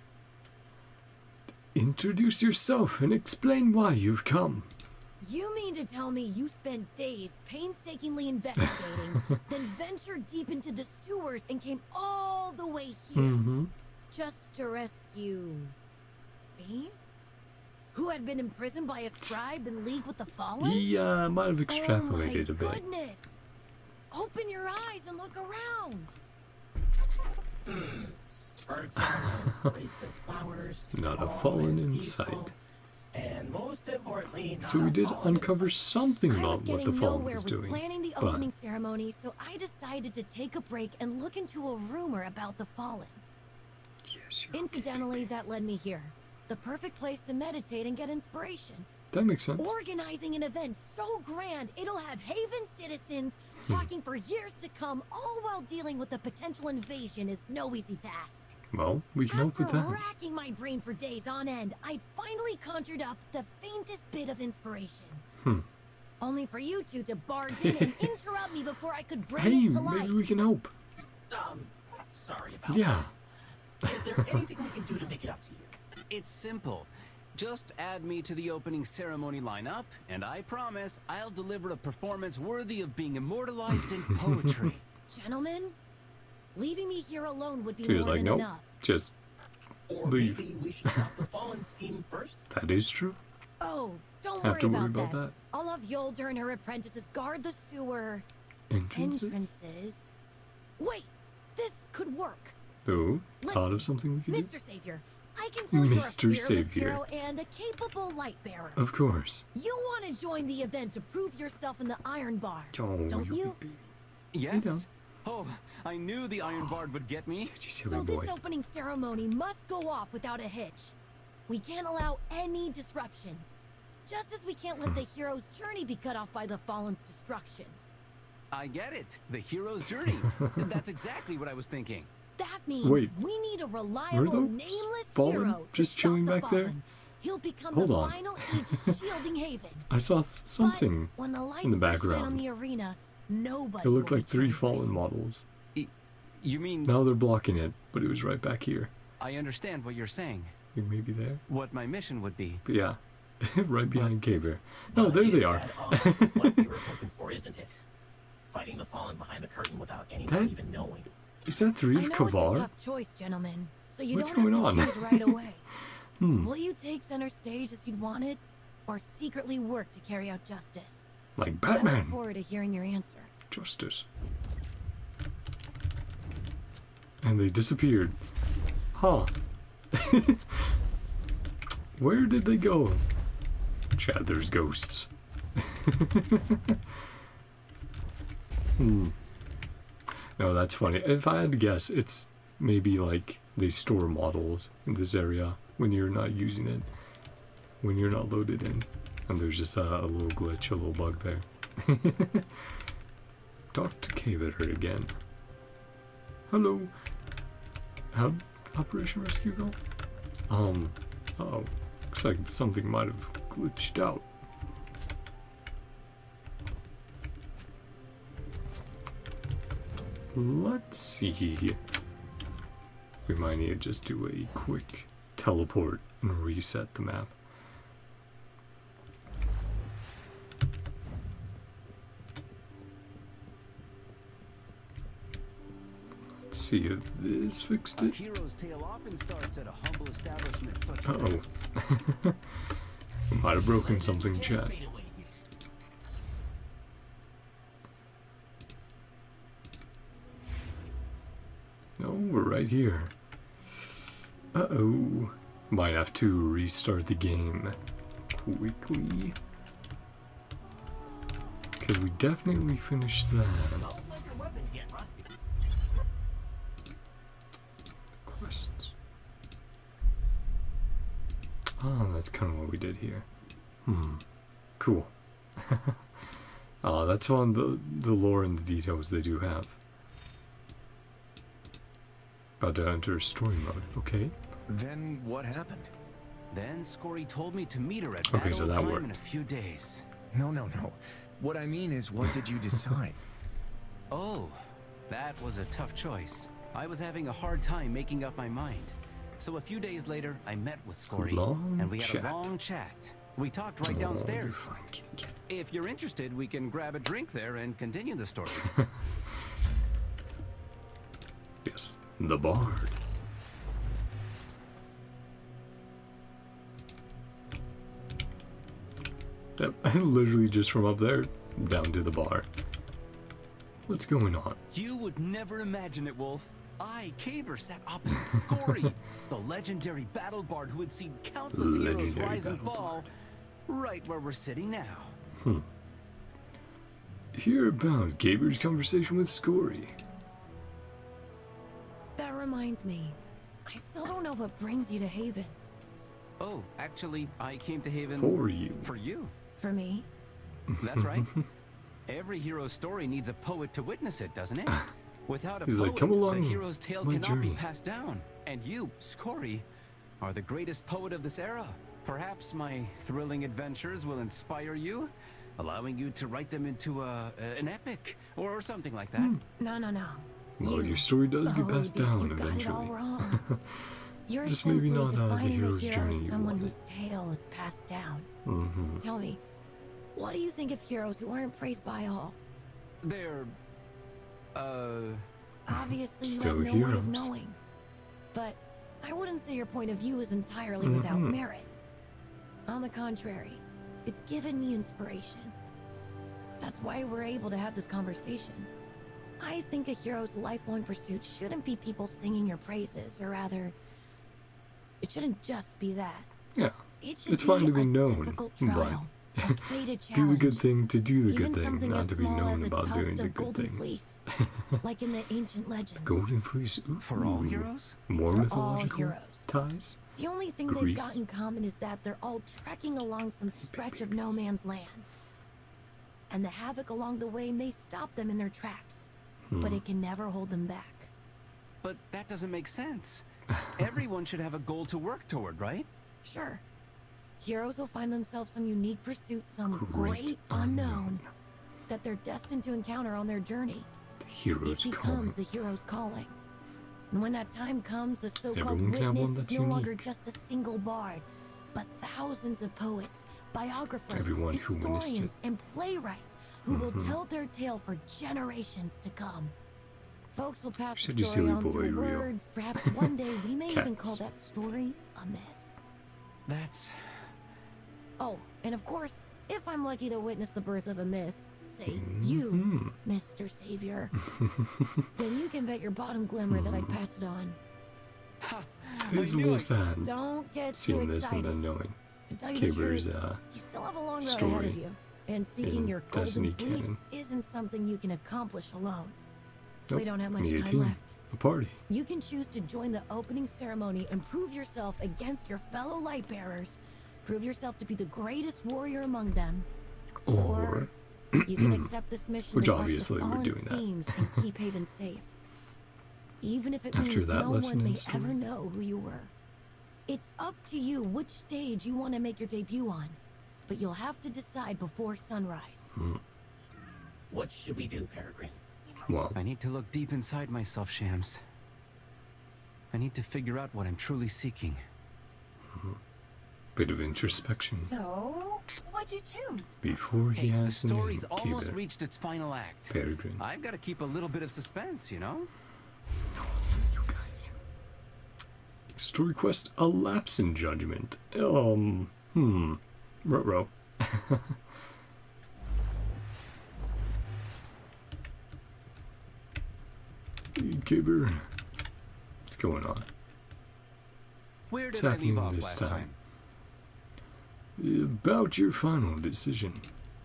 Speaker 1: Introduce yourself and explain why you've come.
Speaker 6: You mean to tell me you spent days painstakingly investigating, then ventured deep into the sewers and came all the way here just to rescue me? Who had been imprisoned by a scribe in league with the fallen?
Speaker 1: He might have extrapolated
Speaker 6: oh
Speaker 1: a
Speaker 6: my
Speaker 1: bit.
Speaker 6: goodness! Open your eyes and look around.
Speaker 4: Birds are great with flowers.
Speaker 1: Not a fallen in sight.
Speaker 4: And most importantly,
Speaker 1: So we
Speaker 4: not a
Speaker 1: did
Speaker 4: fallen in
Speaker 1: uncover something
Speaker 6: I was
Speaker 1: about what
Speaker 6: getting
Speaker 1: the fallen
Speaker 6: nowhere
Speaker 1: was
Speaker 6: with
Speaker 1: doing.
Speaker 6: planning the
Speaker 1: but-
Speaker 6: opening ceremony, so I decided to take a break and look into a rumor about the fallen.
Speaker 1: Yes, you're
Speaker 6: Incidentally, that led me here. The perfect place to meditate and get inspiration.
Speaker 1: That makes sense.
Speaker 6: Organizing an event so grand, it'll have Haven citizens talking for years to come, all while dealing with a potential invasion is no easy task.
Speaker 1: Well, we can help with
Speaker 6: After
Speaker 1: that.
Speaker 6: racking my brain for days on end, I finally conjured up the faintest bit of inspiration. Only for you two to barge in and interrupt me before I could bring
Speaker 1: Hey,
Speaker 6: it to life.
Speaker 1: maybe we can help.
Speaker 4: Sorry about
Speaker 1: Yeah.
Speaker 4: that. Is there anything we can do to make it up to you?
Speaker 3: It's simple. Just add me to the opening ceremony lineup, and I promise I'll deliver a performance worthy of being immortalized in poetry.
Speaker 6: Gentlemen, leaving me here alone would be
Speaker 1: She was
Speaker 6: more
Speaker 1: like,
Speaker 6: than
Speaker 1: nope,
Speaker 6: enough.
Speaker 1: just
Speaker 4: Or
Speaker 1: leave.
Speaker 4: maybe we should stop the fallen scheme first?
Speaker 1: That is true.
Speaker 6: Oh, don't
Speaker 1: Have
Speaker 6: worry
Speaker 1: to worry
Speaker 6: about,
Speaker 1: about that.
Speaker 6: I'll have Yolder and her apprentices guard the sewer
Speaker 1: Entrances?
Speaker 6: entrances. Wait, this could work.
Speaker 1: Oh, thought
Speaker 6: Listen,
Speaker 1: of something we could do?
Speaker 6: Mr. Savior, I can tell
Speaker 1: Mr.
Speaker 6: you're a fearless
Speaker 1: Savior.
Speaker 6: hero and a capable light bearer.
Speaker 1: Of course.
Speaker 6: You want to join the event to prove yourself in the Iron Bar,
Speaker 1: Oh,
Speaker 6: don't you?
Speaker 1: baby.
Speaker 3: Yes? Oh, I knew the Iron Bard would get me.
Speaker 1: Such a silly
Speaker 6: So
Speaker 1: boy.
Speaker 6: this opening ceremony must go off without a hitch. We can't allow any disruptions. Just as we can't let the hero's journey be cut off by the Fallen's destruction.
Speaker 3: I get it. The hero's journey. That's exactly what I was thinking.
Speaker 6: That means
Speaker 1: Wait,
Speaker 6: we need a
Speaker 1: were
Speaker 6: reliable,
Speaker 1: those
Speaker 6: nameless
Speaker 1: Fallen
Speaker 6: hero
Speaker 1: just
Speaker 6: to stop
Speaker 1: chilling
Speaker 6: the
Speaker 1: back there?
Speaker 6: Fallen. He'll become
Speaker 1: Hold
Speaker 6: the
Speaker 1: on.
Speaker 6: final Aegis shielding Haven.
Speaker 1: I saw something.
Speaker 6: But when the lights
Speaker 1: in the
Speaker 6: first shine on
Speaker 1: background.
Speaker 6: the arena, nobody
Speaker 1: It looked
Speaker 6: will
Speaker 1: like
Speaker 6: be
Speaker 1: 3
Speaker 6: carried
Speaker 1: fallen
Speaker 6: away.
Speaker 1: models.
Speaker 3: You mean,
Speaker 1: Now they're blocking it, but it was right back here.
Speaker 3: I understand what you're saying.
Speaker 1: Like maybe there?
Speaker 3: What my mission would be.
Speaker 1: But yeah, right behind Kabr. No,
Speaker 4: But
Speaker 1: there they
Speaker 4: is
Speaker 1: are.
Speaker 4: that what we were hoping for, isn't it? Fighting the fallen behind the curtain without anyone
Speaker 1: That-
Speaker 4: even knowing.
Speaker 1: Is that 3
Speaker 6: I
Speaker 1: of
Speaker 6: know it's a
Speaker 1: Kabr?
Speaker 6: tough choice, gentlemen. So you
Speaker 1: What's
Speaker 6: don't have
Speaker 1: going
Speaker 6: to
Speaker 1: on?
Speaker 6: choose right away.
Speaker 1: Hmm,
Speaker 6: Will you take center stage as you'd wanted, or secretly work to carry out justice?
Speaker 1: like
Speaker 6: I look
Speaker 1: Batman.
Speaker 6: forward to hearing your answer.
Speaker 1: Justice. And they disappeared. Huh. Where did they go? Chad, there's ghosts. No, that's funny. If I had to guess, it's maybe like they store models in this area when you're not using it, when you're not loaded in. And there's just a little glitch, a little bug there. Talk to Kabr again. Hello. How'd Operation Rescue go? Uh-oh. Looks like something might have glitched out. Let's see. We might need to just do a quick teleport and reset the map. Let's see if this fixed
Speaker 3: A
Speaker 1: it.
Speaker 3: hero's tale often starts at a humble establishment such as
Speaker 1: Uh-oh.
Speaker 3: this.
Speaker 1: Might have broken something, chat.
Speaker 4: Fade away here.
Speaker 1: No, we're right here. Uh-oh. Might have to restart the game quickly. Because we definitely finished that.
Speaker 4: Don't let your weapon get rusty.
Speaker 1: Quests. Ah, that's kind of what we did here. Cool. That's fun, the lore and the details they do have. About to enter story mode, okay.
Speaker 2: Then what happened?
Speaker 3: Then Scory told me to meet her at
Speaker 1: Okay,
Speaker 3: that
Speaker 1: so
Speaker 3: old
Speaker 1: that
Speaker 3: time
Speaker 1: worked.
Speaker 3: in a few days.
Speaker 2: No. What I mean is, what did you decide?
Speaker 3: Oh, that was a tough choice. I was having a hard time making up my mind. So a few days later, I met with Scory,
Speaker 1: Long
Speaker 3: and we had
Speaker 1: chat.
Speaker 3: a long chat. We talked right
Speaker 1: Oh, you're
Speaker 3: downstairs.
Speaker 1: fine, kitty cat.
Speaker 3: If you're interested, we can grab a drink there and continue the story.
Speaker 1: Yes, the Bard. Yep, literally just from up there down to the bar. What's going on?
Speaker 3: You would never imagine it, Wolf. I, Kabr, sat opposite Scory, the legendary battle bard who had seen countless heroes
Speaker 1: Legendary
Speaker 3: rise and
Speaker 1: battle
Speaker 3: fall, right where we're sitting now.
Speaker 1: Hear about Kabr's conversation with Scory.
Speaker 6: That reminds me. I still don't know what brings you to Haven.
Speaker 3: Oh, actually, I came to Haven
Speaker 1: For you.
Speaker 3: For you.
Speaker 6: For me?
Speaker 3: That's right. Every hero's story needs a poet to witness it, doesn't it? Without a
Speaker 1: He's
Speaker 3: poet,
Speaker 1: like, "Come along,
Speaker 3: the hero's tale
Speaker 1: my
Speaker 3: cannot
Speaker 1: journey."
Speaker 3: be passed down. And you, Scory, are the greatest poet of this era. Perhaps my thrilling adventures will inspire you, allowing you to write them into an epic or something like that.
Speaker 6: No.
Speaker 1: Well, your story does get passed down
Speaker 6: You've got it all
Speaker 1: eventually.
Speaker 6: wrong. You're
Speaker 1: Just maybe
Speaker 6: simply
Speaker 1: not the
Speaker 6: defining
Speaker 1: hero's
Speaker 6: a hero
Speaker 1: journey
Speaker 6: as
Speaker 1: you
Speaker 6: someone
Speaker 1: wanted.
Speaker 6: whose tale is passed down.
Speaker 1: Mm-hmm.
Speaker 6: Tell me, what do you think of heroes who aren't praised by all?
Speaker 3: They're,
Speaker 6: Obviously, you
Speaker 1: Still
Speaker 6: have no way of
Speaker 1: heroes.
Speaker 6: knowing. But I wouldn't say your point of view is entirely without merit. On the contrary, it's given me inspiration. That's why we're able to have this conversation. I think a hero's lifelong pursuit shouldn't be people singing your praises, or rather, it shouldn't just be that.
Speaker 1: Yeah.
Speaker 6: It should
Speaker 1: It's fine to be
Speaker 6: a
Speaker 1: known,
Speaker 6: difficult
Speaker 1: but
Speaker 6: trial, a fated
Speaker 1: Do the good
Speaker 6: challenge.
Speaker 1: thing to do the
Speaker 6: Even
Speaker 1: good thing,
Speaker 6: something
Speaker 1: not
Speaker 6: as
Speaker 1: to be
Speaker 6: small as
Speaker 1: known
Speaker 6: a
Speaker 1: about
Speaker 6: tuft
Speaker 1: doing the
Speaker 6: of
Speaker 1: good
Speaker 6: golden
Speaker 1: thing.
Speaker 6: fleece, like in the ancient legends.
Speaker 1: Golden Fleece. Ooh.
Speaker 3: for all heroes?
Speaker 1: More
Speaker 6: For all
Speaker 1: mythological
Speaker 6: heroes.
Speaker 1: ties?
Speaker 6: The only thing
Speaker 1: Greece.
Speaker 6: they've got in common is that they're all trekking along some stretch of no man's land. And the havoc along the way may stop them in their tracks, but it can never hold them back.
Speaker 3: But that doesn't make sense. Everyone should have a goal to work toward, right?
Speaker 6: Sure, heroes will find themselves some unique pursuit, some
Speaker 1: Great
Speaker 6: great
Speaker 1: unknown.
Speaker 6: unknown that they're destined to encounter on their journey.
Speaker 1: The
Speaker 6: It
Speaker 1: hero's calling.
Speaker 6: becomes the hero's calling. And when that time comes, the so-called
Speaker 1: Everyone can have one
Speaker 6: witness is
Speaker 1: that's
Speaker 6: no longer
Speaker 1: unique.
Speaker 6: just a single bard, but thousands of poets, biographers,
Speaker 1: Everyone who witnessed
Speaker 6: historians, and playwrights who will tell their tale for generations to come. Folks will pass
Speaker 1: Said
Speaker 6: the
Speaker 1: you
Speaker 6: story
Speaker 1: silly
Speaker 6: on
Speaker 1: boy,
Speaker 6: through
Speaker 1: Rio.
Speaker 6: words. Perhaps one day we may even
Speaker 1: Cats.
Speaker 6: call that story a myth.
Speaker 3: That's...
Speaker 6: Oh, and of course, if I'm lucky to witness the birth of a myth, say you, Mr. Savior, then you can bet your bottom glimmer that I'd pass it on.
Speaker 1: It's a
Speaker 3: knew
Speaker 1: little
Speaker 3: it.
Speaker 1: sad
Speaker 6: Don't get too
Speaker 1: seeing this and
Speaker 6: excited.
Speaker 1: then knowing
Speaker 6: To tell you the
Speaker 1: Kabr's
Speaker 6: truth, you still have a long road
Speaker 1: story
Speaker 6: ahead of you. And seeking
Speaker 1: in
Speaker 6: your golden
Speaker 1: Destiny
Speaker 6: fleece
Speaker 1: canon.
Speaker 6: isn't something you can accomplish alone.
Speaker 1: Nope,
Speaker 6: We don't have much
Speaker 1: need a
Speaker 6: time
Speaker 1: team,
Speaker 6: left.
Speaker 1: a party.
Speaker 6: You can choose to join the opening ceremony and prove yourself against your fellow light bearers. Prove yourself to be the greatest warrior among them.
Speaker 1: Or
Speaker 6: You can accept this mission
Speaker 1: Which
Speaker 6: to crush
Speaker 1: obviously
Speaker 6: the
Speaker 1: we're
Speaker 6: fallen
Speaker 1: doing that.
Speaker 6: schemes and keep Haven safe. Even if it
Speaker 1: After
Speaker 6: means
Speaker 1: that
Speaker 6: no
Speaker 1: lesson
Speaker 6: one
Speaker 1: in
Speaker 6: may
Speaker 1: story.
Speaker 6: ever know who you were. It's up to you which stage you want to make your debut on, but you'll have to decide before sunrise.
Speaker 4: What should we do, Peregrine?
Speaker 1: well,
Speaker 3: I need to look deep inside myself, Shams. I need to figure out what I'm truly seeking.
Speaker 1: bit of introspection
Speaker 5: So, what'd you choose?
Speaker 1: before he
Speaker 3: Hey, the
Speaker 1: has the name.
Speaker 3: story's almost
Speaker 1: Kabr.
Speaker 3: reached its final act.
Speaker 1: Peregrine.
Speaker 3: I've got to keep a little bit of suspense, you know?
Speaker 1: You guys. Story quest: A Lapse in Judgment. Ruh-roh. Hey, Kabr. What's going on?
Speaker 3: Where
Speaker 1: What's
Speaker 3: did I leave
Speaker 1: happening
Speaker 3: off
Speaker 1: this
Speaker 3: last
Speaker 1: time?
Speaker 3: time?
Speaker 1: About your final decision.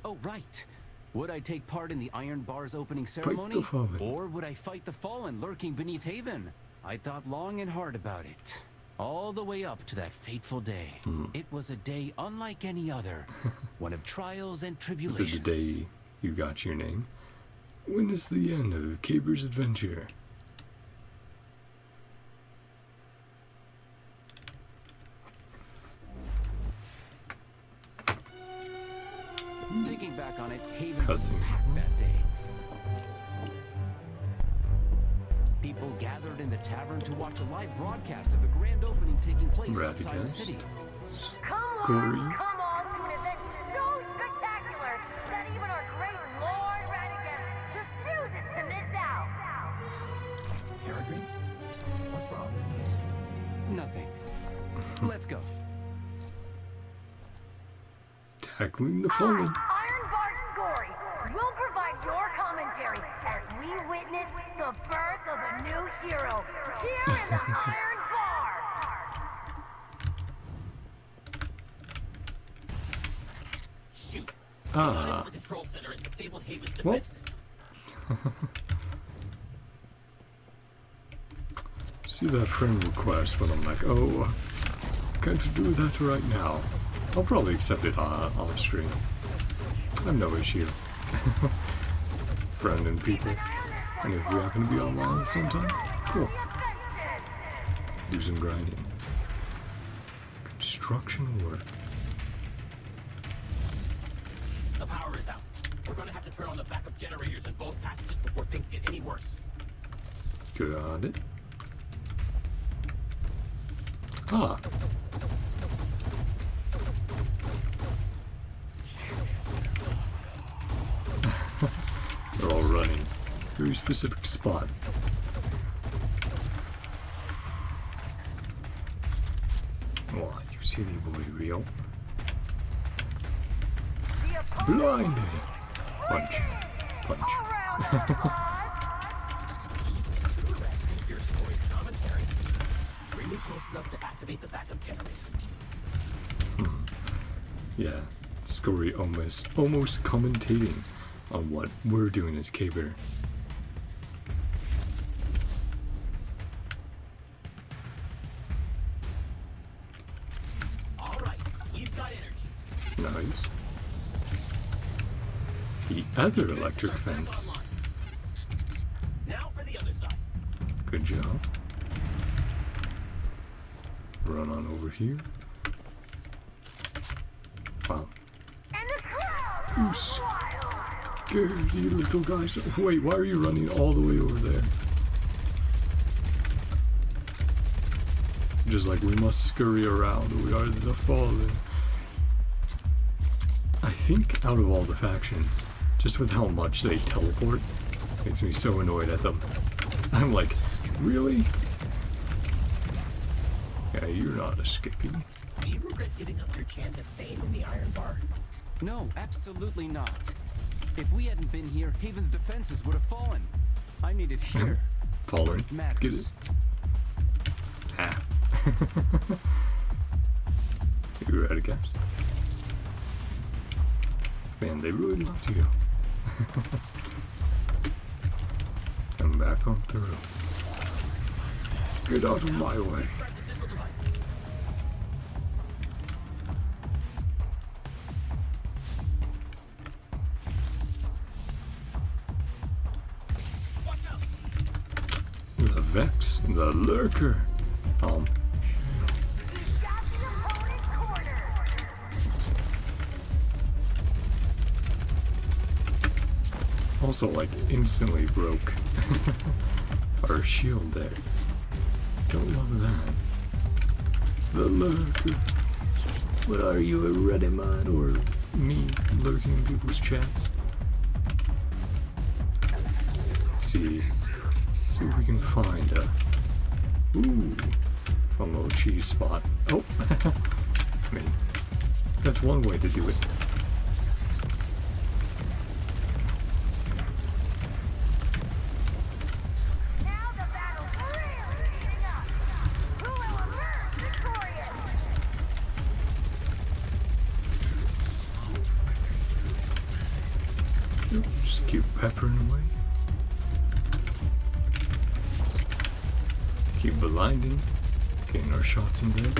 Speaker 3: Oh, right. Would I take part in the Iron Bar's opening ceremony?
Speaker 1: the Fallen.
Speaker 3: Or would I fight the Fallen lurking beneath Haven? I thought long and hard about it. All the way up to that fateful day. It was a day unlike any other. One of trials and
Speaker 1: So
Speaker 3: tribulations.
Speaker 1: the day you got your name, witness the end of Kabr's adventure.
Speaker 3: Thinking back on it, Haven was
Speaker 1: Cutscene.
Speaker 3: packed that day. People gathered in the tavern to watch a live broadcast of the grand opening taking place outside the
Speaker 1: Radicast.
Speaker 3: city.
Speaker 1: Scory.
Speaker 7: Come on to an event so spectacular that even our great Lord Radicast refuses to miss out.
Speaker 4: Peregrine? What's wrong?
Speaker 3: Nothing. Let's go.
Speaker 1: Tackling the Fallen.
Speaker 7: Iron Bard Scory will provide your commentary sanctuary as we witness the birth of a new hero here in the Iron Bar.
Speaker 4: Shoot.
Speaker 1: Ah.
Speaker 4: The control center and disable Haven's
Speaker 1: Well.
Speaker 4: defense system.
Speaker 1: See that friend request, but I'm like, oh, can't you do that right now? I'll probably accept it off stream. I have no issue. Friend and people. And if we happen to be online sometime, cool. Do some grinding. Construction work.
Speaker 4: The power is out. We're gonna have to turn on the backup generators in both passages before things get any worse.
Speaker 1: Got it. Ah. They're all running. Very specific spot. Oh, you silly boy, Rio. Blinded. Punch. Punch.
Speaker 4: Your story's commentary. Bring me close enough to activate the backup generator.
Speaker 1: Yeah. Scory almost commentating on what we're doing as Kabr.
Speaker 4: Alright, we've got energy.
Speaker 1: Nice. The other electric fence.
Speaker 4: Now for the other side.
Speaker 1: Good job. Run on over here. Wow.
Speaker 7: And the crowd
Speaker 1: You scared you little guys. Wait, why are you running all the way over there? Just like we must scurry around, we are the fallen. I think out of all the factions, just with how much they teleport, makes me so annoyed at them. I'm like, really? Yeah, you're not escaping.
Speaker 4: Do you regret giving up your chance at fame in the Iron Bar?
Speaker 3: No, absolutely not. If we hadn't been here, Haven's defenses would have fallen. I need it here.
Speaker 1: Fallen.
Speaker 3: Where it matters.
Speaker 1: Get it? Ah. You ready, guys? Man, they really loved you. Come back on through. Get out of my way. The Vex, the Lurker. Also, like, instantly broke our shield there. Don't love that. The Lurker. What are you, a Reddit mod or me lurking in people's chats? Let's see. Let's see if we can find a fun little cheese spot. Oh, I mean, that's one way to do it.
Speaker 7: Now the battle's really heating up. Who will emerge victorious?
Speaker 1: Just keep peppering away. Keep blinding. Getting our shots in there.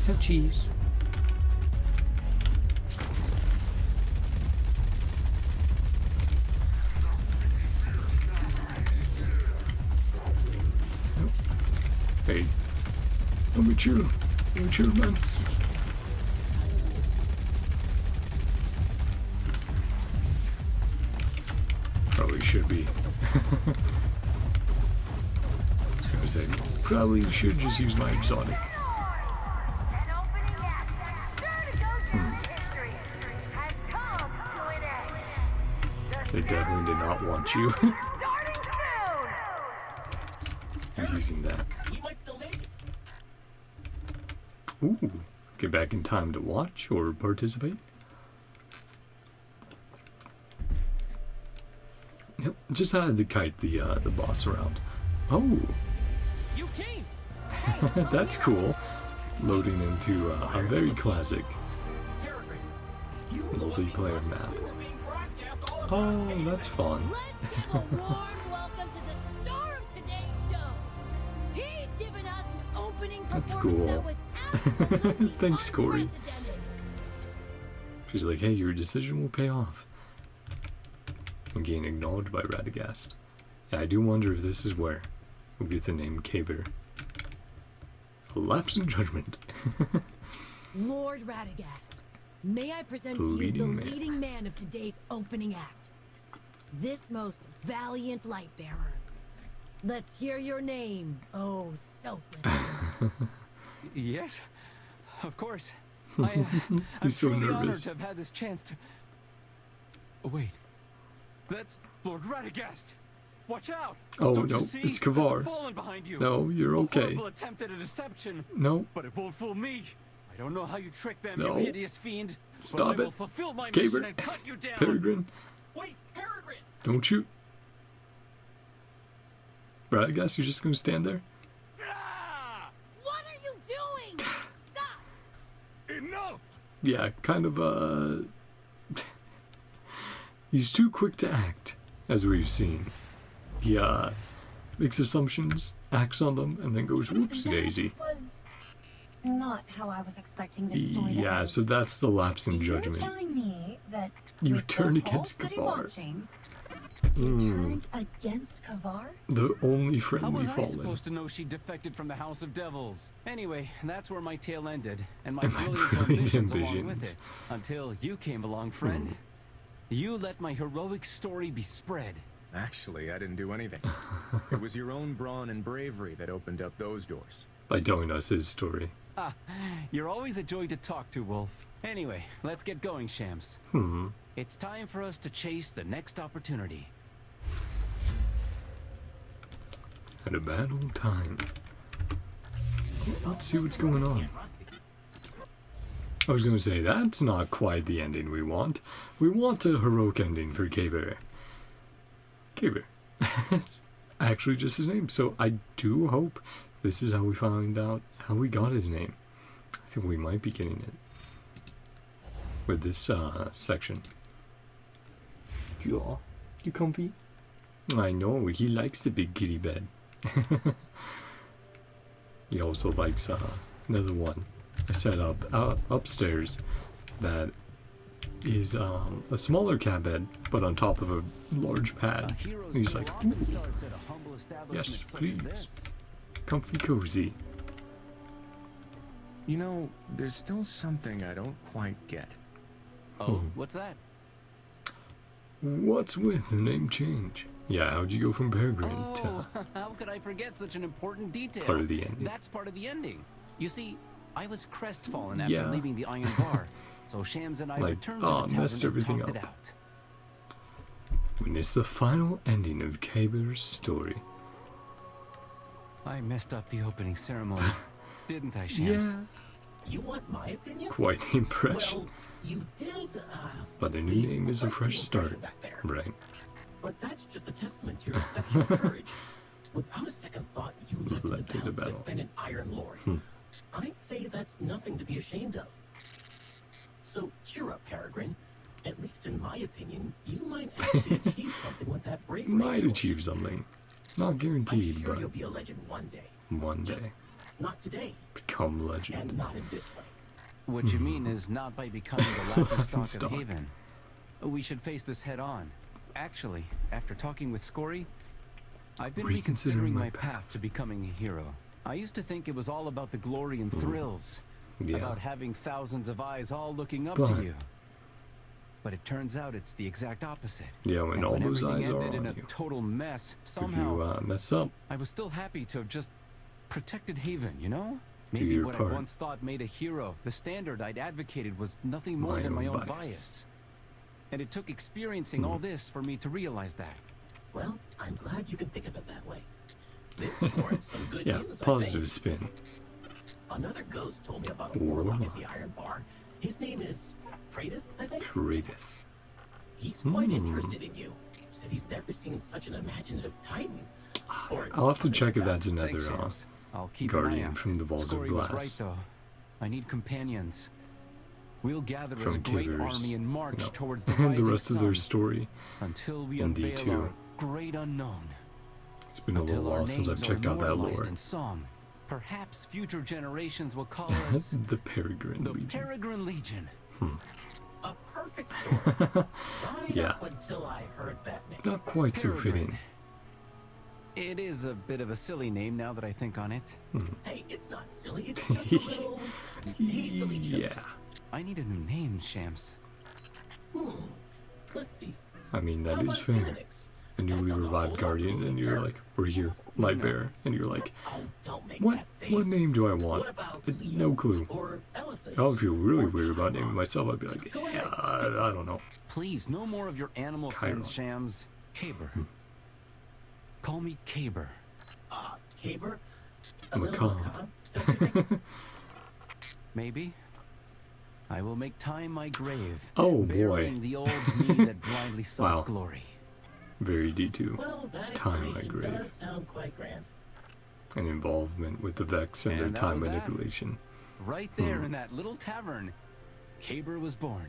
Speaker 1: Have cheese. Hey. Let me chill. Let me chill, man. Probably should be. I probably should just use my exotic.
Speaker 7: An opening act that's sure to go down in history has come to an end.
Speaker 1: They definitely did not want you.
Speaker 7: Starting soon.
Speaker 1: Using that.
Speaker 4: We might still make it.
Speaker 1: Ooh. Get back in time to watch or participate. Yep, just had to kite the boss around. Oh,
Speaker 3: You came!
Speaker 1: that's cool. Loading into a very classic
Speaker 4: Peregrine, you were
Speaker 1: multiplayer map.
Speaker 4: we were being broadcast all
Speaker 1: Oh, that's fun.
Speaker 6: Let's give a warm welcome to the star of today's show. He's given us an opening
Speaker 1: That's
Speaker 6: performance
Speaker 1: cool.
Speaker 6: that was absolutely
Speaker 1: Thanks, Corey.
Speaker 6: unprecedented.
Speaker 1: She's like, hey, your decision will pay off. And getting acknowledged by Radagast. Yeah, I do wonder if this is where we'll get the name Kabr. A lapse in judgment.
Speaker 6: Lord Radagast, may I present
Speaker 1: The
Speaker 6: to you the
Speaker 1: leading man.
Speaker 6: leading man of today's opening act. This most valiant light bearer. Let's hear your name, oh selfless.
Speaker 3: Yes, of course. I'm
Speaker 1: He's so
Speaker 3: truly honored
Speaker 1: nervous.
Speaker 3: to have had this chance to... Oh, wait. That's Lord Radagast! Watch out!
Speaker 1: Oh,
Speaker 3: Don't
Speaker 1: no,
Speaker 3: you see?
Speaker 1: it's
Speaker 3: There's
Speaker 1: Kabr.
Speaker 3: a fallen behind you.
Speaker 1: No, you're okay.
Speaker 3: A horrible attempt at a deception.
Speaker 1: No,
Speaker 3: But it won't fool me. I don't know how you trick them,
Speaker 1: No.
Speaker 3: you hideous fiend.
Speaker 1: Stop
Speaker 3: but I
Speaker 1: it.
Speaker 3: will fulfill my
Speaker 1: Kabr.
Speaker 3: mission and cut you down.
Speaker 1: Peregrine,
Speaker 4: Wait, Peregrine!
Speaker 1: don't shoot. Radagast, you're just gonna stand there?
Speaker 3: Ah!
Speaker 6: What are you doing? Stop!
Speaker 2: Enough!
Speaker 1: Yeah, kind of, he's too quick to act, as we've seen. He, makes assumptions, acts on them, and then goes, whoopsie daisy.
Speaker 5: That was not how I was expecting this story to
Speaker 1: Yeah,
Speaker 5: end.
Speaker 1: so that's the lapse in
Speaker 5: You're
Speaker 1: judgment.
Speaker 5: telling me that
Speaker 1: You
Speaker 5: with
Speaker 1: turned
Speaker 5: the whole
Speaker 1: against
Speaker 5: city
Speaker 1: Kabr.
Speaker 5: watching, you turned against Kabr?
Speaker 1: The only
Speaker 3: How
Speaker 1: friend we've
Speaker 3: was I
Speaker 1: fallen.
Speaker 3: supposed to know she defected from the House of Devils? Anyway, that's where my tale ended, and my
Speaker 1: And my
Speaker 3: brilliant
Speaker 1: brilliant
Speaker 3: ambitions along
Speaker 1: ambitions.
Speaker 3: with it. Until you came along, friend. You let my heroic story be spread.
Speaker 2: Actually, I didn't do anything. It was your own brawn and bravery that opened up those doors.
Speaker 1: By telling us his story.
Speaker 3: Ah, you're always a joy to talk to, Wolf. Anyway, let's get going, Shams. It's time for us to chase the next opportunity.
Speaker 1: Had a bad old time. Let's see what's going on. I was going to say, that's not quite the ending we want. We want a heroic ending for Kabr. Kabr. Actually just his name. So I do hope this is how we find out how we got his name. I think we might be getting it with this section. Yeah. You comfy? I know, he likes the big kitty bed. He also likes another one I set up upstairs that is a smaller cat bed, but on top of a large pad. And he's like, ooh, yes, please, comfy cozy.
Speaker 2: You know, there's still something I don't quite get.
Speaker 3: Oh, what's that?
Speaker 1: What's with the name change? Yeah, how'd you go from Peregrine
Speaker 3: Oh,
Speaker 1: to
Speaker 3: how could I forget such an important detail?
Speaker 1: part of the ending?
Speaker 3: That's part of the ending. You see, I was crestfallen after
Speaker 1: Yeah.
Speaker 3: leaving the Iron Bar, so Shams and I
Speaker 1: Like,
Speaker 3: returned to the tavern
Speaker 1: messed
Speaker 3: and
Speaker 1: everything
Speaker 3: talked it
Speaker 1: up.
Speaker 3: out.
Speaker 1: Witness the final ending of Kabr's story.
Speaker 3: I messed up the opening ceremony, didn't I, Shams?
Speaker 4: You want my opinion?
Speaker 1: Quite the impression.
Speaker 4: Well, you did,
Speaker 1: But a new
Speaker 4: leave
Speaker 1: name is a
Speaker 4: quite the
Speaker 1: fresh start.
Speaker 4: impression back there.
Speaker 1: Right.
Speaker 4: But that's just a testament to your exceptional courage. Without a second thought, you leaped
Speaker 1: Led
Speaker 4: into
Speaker 1: to the
Speaker 4: battle to
Speaker 1: battle.
Speaker 4: defend an Iron Lord. I'd say that's nothing to be ashamed of. So cheer up, Peregrine. At least in my opinion, you might actually achieve something with that bravery. of
Speaker 1: Might
Speaker 4: yours.
Speaker 1: achieve something. Not
Speaker 4: I'm
Speaker 1: guaranteed,
Speaker 4: sure
Speaker 1: but
Speaker 4: you'll be a legend one day.
Speaker 1: one
Speaker 4: Just
Speaker 1: day
Speaker 4: not today,
Speaker 1: become legend.
Speaker 4: and not in this way.
Speaker 3: What you mean is not by becoming the laughingstock
Speaker 1: Stock.
Speaker 3: of Haven. We should face this head on. Actually, after talking with Scory, I've been reconsidering my path to becoming a hero. I used to think it was all about the glory and thrills,
Speaker 1: Yeah.
Speaker 3: about having thousands of eyes all looking up
Speaker 1: But-
Speaker 3: to you. But it turns out it's the exact opposite.
Speaker 1: Yeah, when
Speaker 3: And
Speaker 1: all those
Speaker 3: everything
Speaker 1: eyes are
Speaker 3: ended in
Speaker 1: on
Speaker 3: a
Speaker 1: you.
Speaker 3: total mess,
Speaker 1: If
Speaker 3: somehow
Speaker 1: you mess up,
Speaker 3: I was still happy to have just protected Haven, you know?
Speaker 1: Do
Speaker 3: Maybe
Speaker 1: your
Speaker 3: what
Speaker 1: part.
Speaker 3: I once thought made a hero, the standard I'd advocated, was nothing more than my own bias. And it took experiencing all this for me to realize that.
Speaker 4: Well, I'm glad you can think of it that way. This warrants some good
Speaker 1: yeah,
Speaker 4: news, I
Speaker 1: positive
Speaker 4: think.
Speaker 1: spin.
Speaker 4: Another ghost told me about a warlock at the Iron Bar. His name is Pradith, I think.
Speaker 1: Creative.
Speaker 4: He's quite interested in you. said he's never seen such an imaginative titan. Or
Speaker 1: I'll have to check if that's another
Speaker 3: Thanks, Shams. I'll keep an eye
Speaker 1: guardian
Speaker 3: out.
Speaker 1: from the Walls of
Speaker 3: Scory was
Speaker 1: Glass.
Speaker 3: right, though. I need companions. We'll gather as
Speaker 1: From
Speaker 3: a great
Speaker 1: Kabr's,
Speaker 3: army and march
Speaker 1: you know,
Speaker 3: towards the
Speaker 1: and
Speaker 3: rising
Speaker 1: the rest of their
Speaker 3: sun
Speaker 1: story.
Speaker 3: until we
Speaker 1: in
Speaker 3: unveil
Speaker 1: D2.
Speaker 3: our great unknown.
Speaker 1: It's been a little
Speaker 3: Until our
Speaker 1: while since I've
Speaker 3: names are
Speaker 1: checked out that
Speaker 3: immortalized
Speaker 1: lore.
Speaker 3: in song. Perhaps future generations will call us
Speaker 1: The Peregrine
Speaker 3: the
Speaker 1: Legion.
Speaker 3: Peregrine Legion.
Speaker 4: a perfect story. Right
Speaker 1: Yeah.
Speaker 4: up until I heard that name.
Speaker 1: Not quite so
Speaker 3: Peregrine.
Speaker 1: fitting.
Speaker 3: It is a bit of a silly name now that I think on it.
Speaker 4: Hey, it's not silly. It's just a little hastily chosen.
Speaker 1: Yeah.
Speaker 3: I need a new name, Shams.
Speaker 4: Let's see.
Speaker 1: I mean,
Speaker 4: How
Speaker 1: that is
Speaker 4: about
Speaker 1: fair.
Speaker 4: Phoenix?
Speaker 1: A newly
Speaker 4: That sounds a
Speaker 1: revived
Speaker 4: whole lot
Speaker 1: guardian,
Speaker 4: cooler
Speaker 1: and you're
Speaker 4: there.
Speaker 1: like, we're here, Lightbearer, and you're like,
Speaker 4: Oh, don't make
Speaker 1: what?
Speaker 4: that face.
Speaker 1: What name do I want?
Speaker 4: What about
Speaker 1: No
Speaker 4: Leo
Speaker 1: clue.
Speaker 4: or Elephant?
Speaker 1: I would feel really
Speaker 4: or
Speaker 1: weird about naming
Speaker 4: Chiron?
Speaker 1: myself. I'd be like,
Speaker 4: Go
Speaker 1: yeah,
Speaker 4: ahead.
Speaker 1: I don't know.
Speaker 3: Please, no more of your animal
Speaker 1: Chiron.
Speaker 3: friends, Shams. Kabr. Call me Kabr.
Speaker 4: Kabr?
Speaker 1: I'm a
Speaker 4: little
Speaker 1: con.
Speaker 4: macabre, don't you think?
Speaker 3: Maybe. I will make time my grave.
Speaker 1: Oh, boy.
Speaker 3: burying the old me that blindly sought
Speaker 1: Wow.
Speaker 3: glory.
Speaker 1: Very D2.
Speaker 4: Well, that
Speaker 1: Time, my
Speaker 4: explanation
Speaker 1: grave.
Speaker 4: does sound quite grand.
Speaker 1: And involvement with the Vex and their
Speaker 3: And that
Speaker 1: time
Speaker 3: was that.
Speaker 1: manipulation.
Speaker 3: Right there in that little tavern, Kabr was born.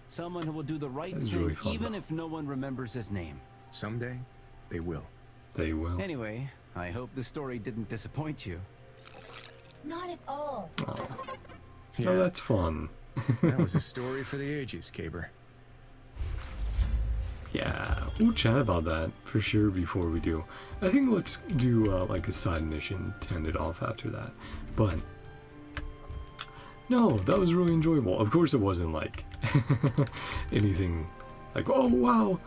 Speaker 3: Someone who will do the right
Speaker 1: That is
Speaker 3: thing
Speaker 1: really fun,
Speaker 3: even
Speaker 1: though.
Speaker 3: if no one remembers his name.
Speaker 2: Someday, they will.
Speaker 1: They will.
Speaker 3: Anyway, I hope the story didn't disappoint you.
Speaker 5: Not at all.
Speaker 1: Oh, that's fun.
Speaker 2: That was a story for the ages, Kabr.
Speaker 1: Yeah, we'll chat about that for sure before we do. I think let's do like a side mission to end it off after that. But no, that was really enjoyable. Of course, it wasn't like anything like, oh wow,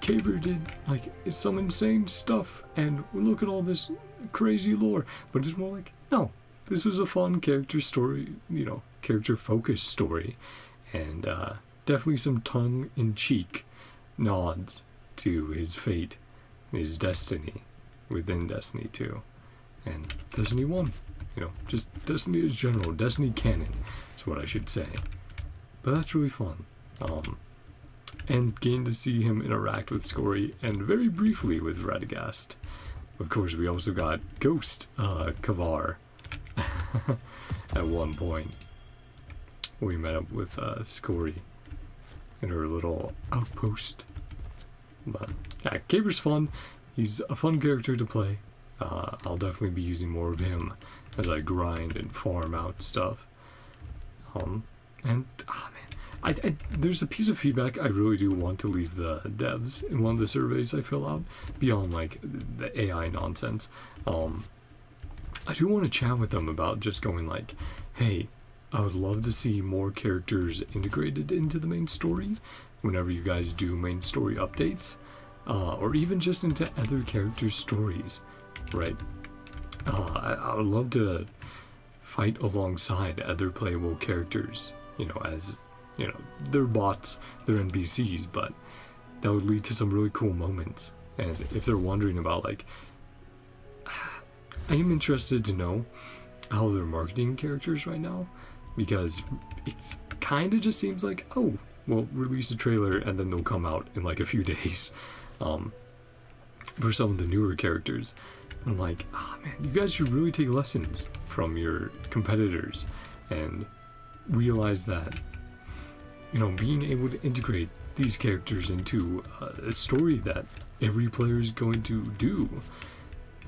Speaker 1: Kabr did like some insane stuff, and look at all this crazy lore. But it's more like, no, this was a fun character story, you know, character focused story, and definitely some tongue-in-cheek nods to his fate, his destiny within Destiny 2 and Destiny 1. You know, just Destiny as general, Destiny canon is what I should say. But that's really fun. And getting to see him interact with Scory and very briefly with Radagast. Of course, we also got Ghost Kabr at one point. We met up with Scory in her little outpost. But yeah, Kabr's fun. He's a fun character to play. I'll definitely be using more of him as I grind and farm out stuff. And man, there's a piece of feedback I really do want to leave the devs in one of the surveys I fill out beyond like the AI nonsense. I do want to chat with them about just going like, hey, I would love to see more characters integrated into the main story whenever you guys do main story updates, or even just into other characters' stories, right? I would love to fight alongside other playable characters, you know, as, you know, they're bots, they're NPCs, but that would lead to some really cool moments. And if they're wondering about, like, I am interested to know how they're marketing characters right now, because it's kind of just seems like, oh, well, release a trailer and then they'll come out in like a few days for some of the newer characters. I'm like, man, you guys should really take lessons from your competitors and realize that, you know, being able to integrate these characters into a story that every player is going to do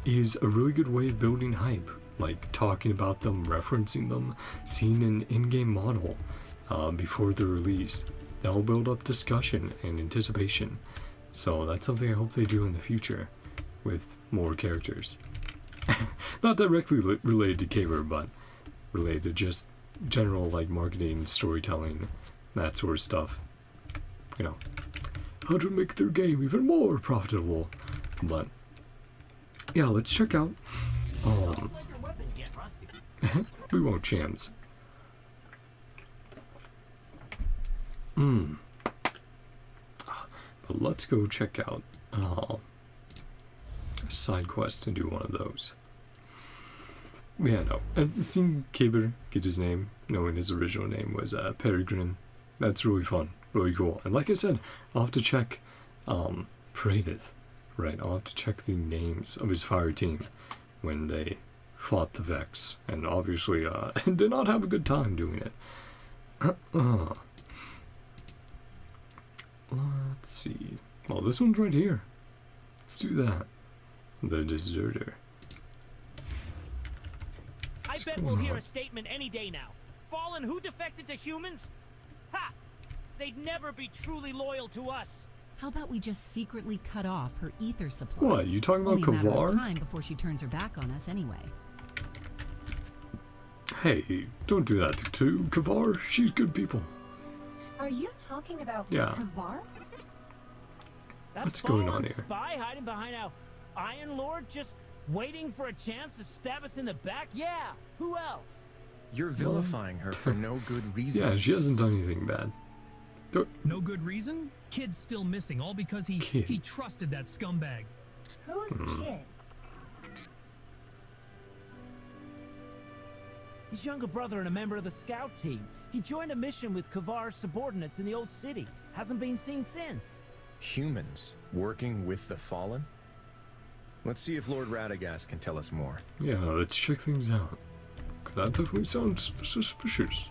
Speaker 1: is a really good way of building hype. Like talking about them, referencing them, seeing an in-game model before the release. That will build up discussion and anticipation. So that's something I hope they do in the future with more characters. Not directly related to Kabr, but related to just general like marketing, storytelling, that sort of stuff. You know, how to make their game even more profitable. But yeah, let's check out. We won't chams. But let's go check out a side quest to do one of those. Yeah, no. And seeing Kabr get his name, knowing his original name was Peregrine, that's really fun, really cool. And like I said, I'll have to check Pradith. Right, I'll have to check the names of his fire team when they fought the Vex, and obviously did not have a good time doing it. Let's see. Well, this one's right here. Let's do that. The deserter.
Speaker 8: I bet we'll hear a statement any day now. Fallen who defected to humans? Ha! They'd never be truly loyal to us.
Speaker 9: How about we just secretly cut off her ether supply?
Speaker 1: What, you talking about
Speaker 9: Only a matter of
Speaker 1: Kabr?
Speaker 9: time before she turns her back on us anyway.
Speaker 1: Hey, don't do that to Kabr. She's good people.
Speaker 5: Are you talking about
Speaker 1: Yeah.
Speaker 5: Kabr?
Speaker 8: That
Speaker 1: What's going on
Speaker 8: fallen
Speaker 1: here?
Speaker 8: spy hiding behind our Iron Lord just waiting for a chance to stab us in the back? Yeah, who else?
Speaker 2: You're vilifying her for no good reason.
Speaker 1: Yeah, she hasn't done anything bad.
Speaker 10: No good reason? Kid's still missing, all because he trusted that scumbag.
Speaker 5: Who's Kid?
Speaker 8: His younger brother and a member of the scout team. He joined a mission with Kavar's subordinates in the old city. Hasn't been seen since.
Speaker 2: Humans working with the Fallen? Let's see if Lord Radagast can tell us more.
Speaker 1: Yeah, let's check things out. 'Cause that definitely sounds suspicious.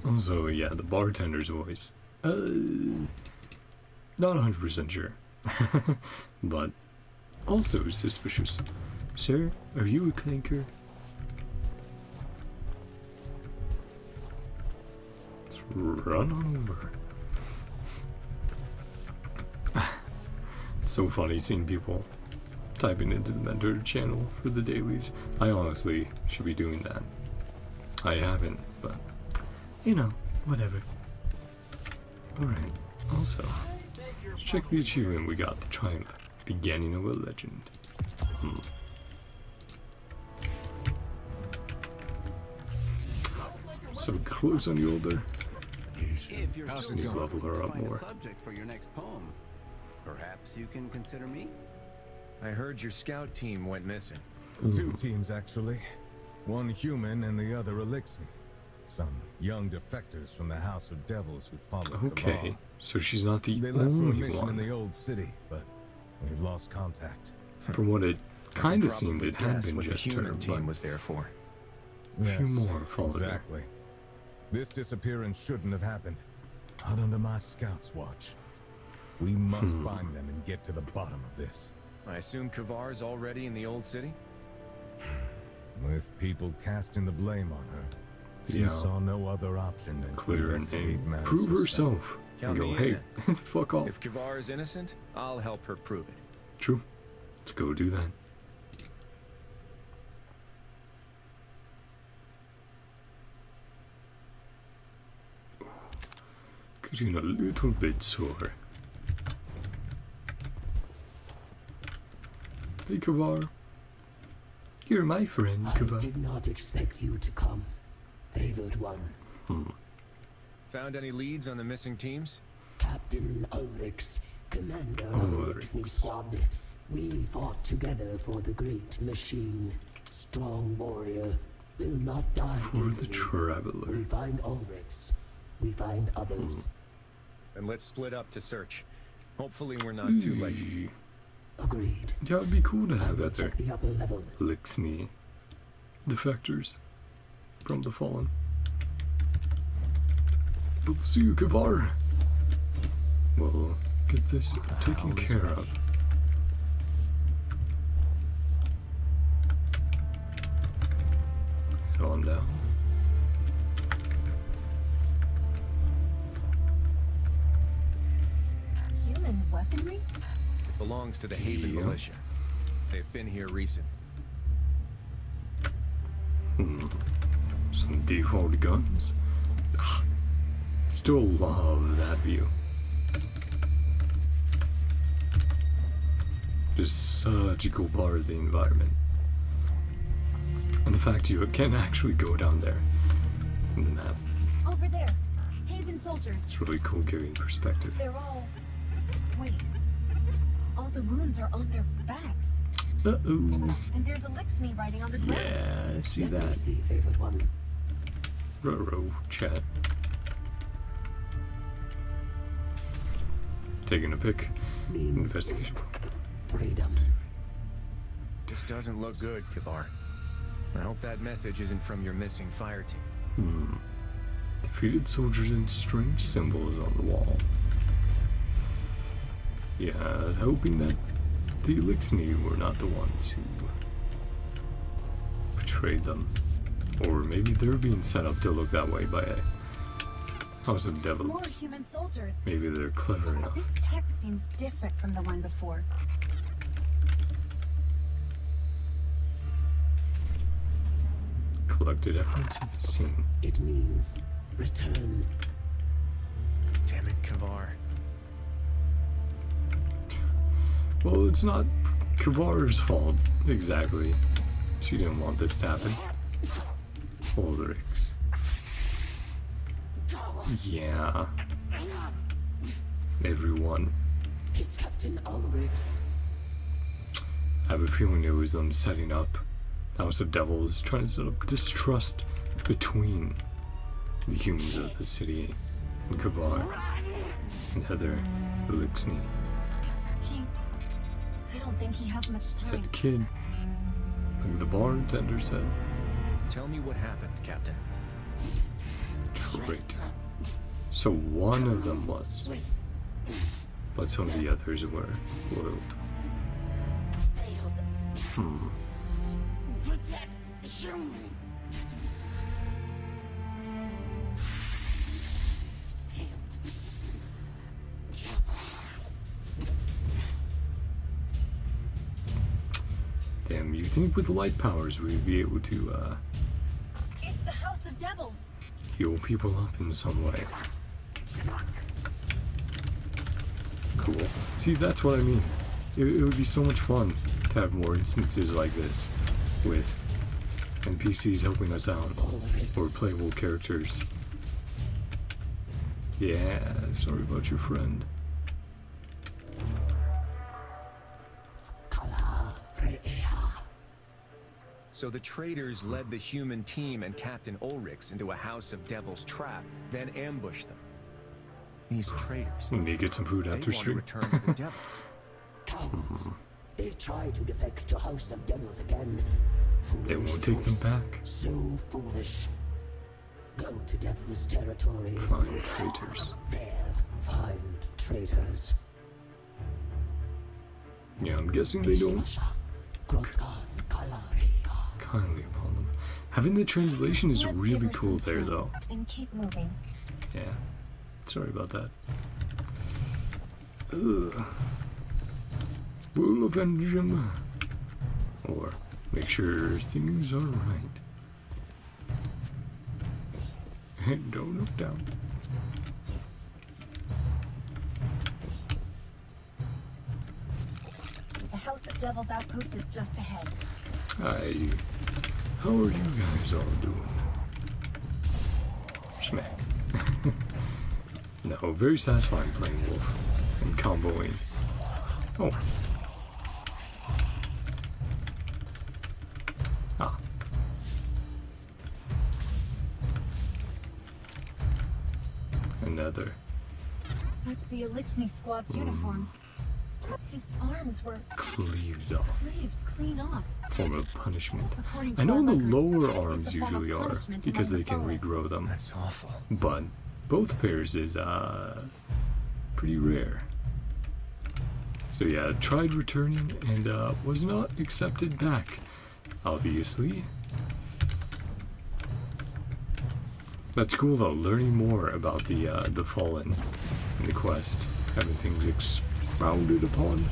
Speaker 1: Also, yeah, the bartender's voice. Not 100% sure. But also suspicious. Sir, are you a clanker? Let's run on over. It's so funny seeing people typing into the mentor channel for the dailies. I honestly should be doing that. I haven't, but you know, whatever. Alright, also, let's check the achievement we got, the triumph, beginning of a legend. So close on the older.
Speaker 3: If you're
Speaker 2: How's
Speaker 3: still
Speaker 2: it going?
Speaker 1: Level her up
Speaker 3: find a
Speaker 1: more.
Speaker 3: subject for your next poem, perhaps you can consider me?
Speaker 2: I heard your scout team went missing.
Speaker 11: Two teams, actually. One human and the other Elixir. Some young defectors from the House of Devils who followed
Speaker 1: Okay,
Speaker 11: Kabr.
Speaker 1: so she's not the
Speaker 11: They left for a
Speaker 1: only
Speaker 11: mission in the
Speaker 1: one.
Speaker 11: old city, but we've lost contact.
Speaker 1: From what it
Speaker 2: I
Speaker 1: kind
Speaker 2: can
Speaker 1: of seemed,
Speaker 2: probably
Speaker 1: it had
Speaker 2: guess
Speaker 1: been
Speaker 2: what
Speaker 1: just
Speaker 2: the
Speaker 1: her,
Speaker 2: human team
Speaker 1: but
Speaker 2: was there for.
Speaker 1: a few more followed her.
Speaker 11: Exactly. This disappearance shouldn't have happened. Not under my scout's watch. We must find them and get to the bottom of this.
Speaker 2: I assume Kavar's already in the old city?
Speaker 11: With people casting the blame on her, she
Speaker 1: Yeah.
Speaker 11: saw no other option than to
Speaker 1: Clear and
Speaker 11: investigate matters
Speaker 1: prove
Speaker 11: herself.
Speaker 1: herself. And
Speaker 2: Count
Speaker 1: go,
Speaker 2: me in
Speaker 1: hey,
Speaker 2: then.
Speaker 1: fuck off.
Speaker 2: If Kavar is innocent, I'll help her prove it.
Speaker 1: True. Let's go do that. Getting a little bit sore. Hey, Kavar. You're my friend,
Speaker 12: I
Speaker 1: Kavar.
Speaker 12: did not expect you to come, favored one.
Speaker 2: Found any leads on the missing teams?
Speaker 12: Captain Ulrich's, commander of the
Speaker 1: Ulrichs.
Speaker 12: Lixney squad. We fought together for the great machine. Strong warrior, will not die
Speaker 1: For the
Speaker 12: easily.
Speaker 1: traveler.
Speaker 12: We find Ulrichs. We find others.
Speaker 2: Then let's split up to search. Hopefully we're not too late.
Speaker 1: Hey.
Speaker 12: Agreed.
Speaker 1: Yeah, it'd be cool to
Speaker 12: I
Speaker 1: have
Speaker 12: will
Speaker 1: that there.
Speaker 12: check the upper level.
Speaker 1: Lixney defectors from the Fallen. We'll see you, Kavar. We'll get this taken care of. Head on down.
Speaker 5: Human weaponry?
Speaker 2: It belongs to the Haven
Speaker 1: Yeah.
Speaker 2: Militia. They've been here recent.
Speaker 1: Some default guns. Ah, still love that view. Just such a cool part of the environment. And the fact you can actually go down there in the map.
Speaker 5: Over there. Haven soldiers.
Speaker 1: It's really cool giving perspective.
Speaker 5: They're all... Wait. All the wounds are on their backs.
Speaker 1: Uh-oh.
Speaker 5: And there's a Lixney riding on the ground.
Speaker 1: Yeah, I see
Speaker 12: Let me
Speaker 1: that.
Speaker 12: see, favored one.
Speaker 1: Roro chat. Taking a pic. Investigation.
Speaker 12: Freedom.
Speaker 2: This doesn't look good, Kabr. I hope that message isn't from your missing fire team.
Speaker 1: Defeated soldiers and strange symbols on the wall. Yeah, hoping that the Elixni were not the ones who betrayed them. Or maybe they're being set up to look that way by a House of
Speaker 5: More
Speaker 1: Devils.
Speaker 5: human soldiers.
Speaker 1: Maybe they're clever enough.
Speaker 5: This text seems different from the one before.
Speaker 1: Collected evidence of the scene.
Speaker 12: It means return.
Speaker 2: Damn it, Kabr.
Speaker 1: Well, it's not Kavar's fault, exactly. She didn't want this to happen. Ulrichs. Yeah. Everyone.
Speaker 12: It's Captain Ulrichs.
Speaker 1: I have a feeling it was them setting up House of Devils, trying to set up distrust between the humans of the city and Kabr and Heather Elixni.
Speaker 5: I don't think he has much time.
Speaker 1: Said the kid. Like the bartender said.
Speaker 2: Tell me what happened, Captain.
Speaker 1: Traitor. So one of them was, but some of the others were loyal.
Speaker 7: Protect humans.
Speaker 1: Damn, you think with the light powers we'd be able to
Speaker 5: It's the House of Devils.
Speaker 1: heal people up in some way? Cool. See, that's what I mean. It would be so much fun to have more instances like this with NPCs helping us out or playable characters. Yeah, sorry about your friend.
Speaker 2: So the traitors led the human team and Captain Ulrichs into a House of Devils trap, then ambushed them. These traitors.
Speaker 1: We need to get some food after
Speaker 2: they want to
Speaker 1: stream.
Speaker 2: return to the Devils.
Speaker 12: Cowards. They try to defect to House of Devils again.
Speaker 1: They won't take them back.
Speaker 12: So foolish. Go to Devil's territory.
Speaker 1: Find traitors.
Speaker 12: There, find traitors.
Speaker 1: Yeah, I'm guessing they don't kindly upon them. Having the translation is
Speaker 5: Let's
Speaker 1: really
Speaker 5: give her
Speaker 1: cool
Speaker 5: some
Speaker 1: there,
Speaker 5: time
Speaker 1: though.
Speaker 5: And keep moving.
Speaker 1: Yeah. Sorry about that. Ugh. We'll avenge him. Or make sure things are right. And don't look down.
Speaker 5: The House of Devils outpost is just ahead.
Speaker 1: Hi. How are you guys all doing? Smack. No, very satisfying playing Wolf and comboing. Oh. Ah. Another.
Speaker 5: That's the Elixni squad's uniform. His arms were
Speaker 1: Cleaved off.
Speaker 5: cleaved clean off.
Speaker 1: Form of punishment.
Speaker 5: According to
Speaker 1: I know
Speaker 5: our
Speaker 1: the
Speaker 5: records,
Speaker 1: lower
Speaker 5: it's
Speaker 1: arms
Speaker 5: a form of
Speaker 1: usually are
Speaker 5: punishment
Speaker 1: because
Speaker 5: among
Speaker 1: they can
Speaker 5: the fallen.
Speaker 1: regrow them.
Speaker 2: That's awful.
Speaker 1: But both pairs is pretty rare. So yeah, tried returning and was not accepted back, obviously. That's cool though, learning more about the Fallen in the quest, having things expounded upon.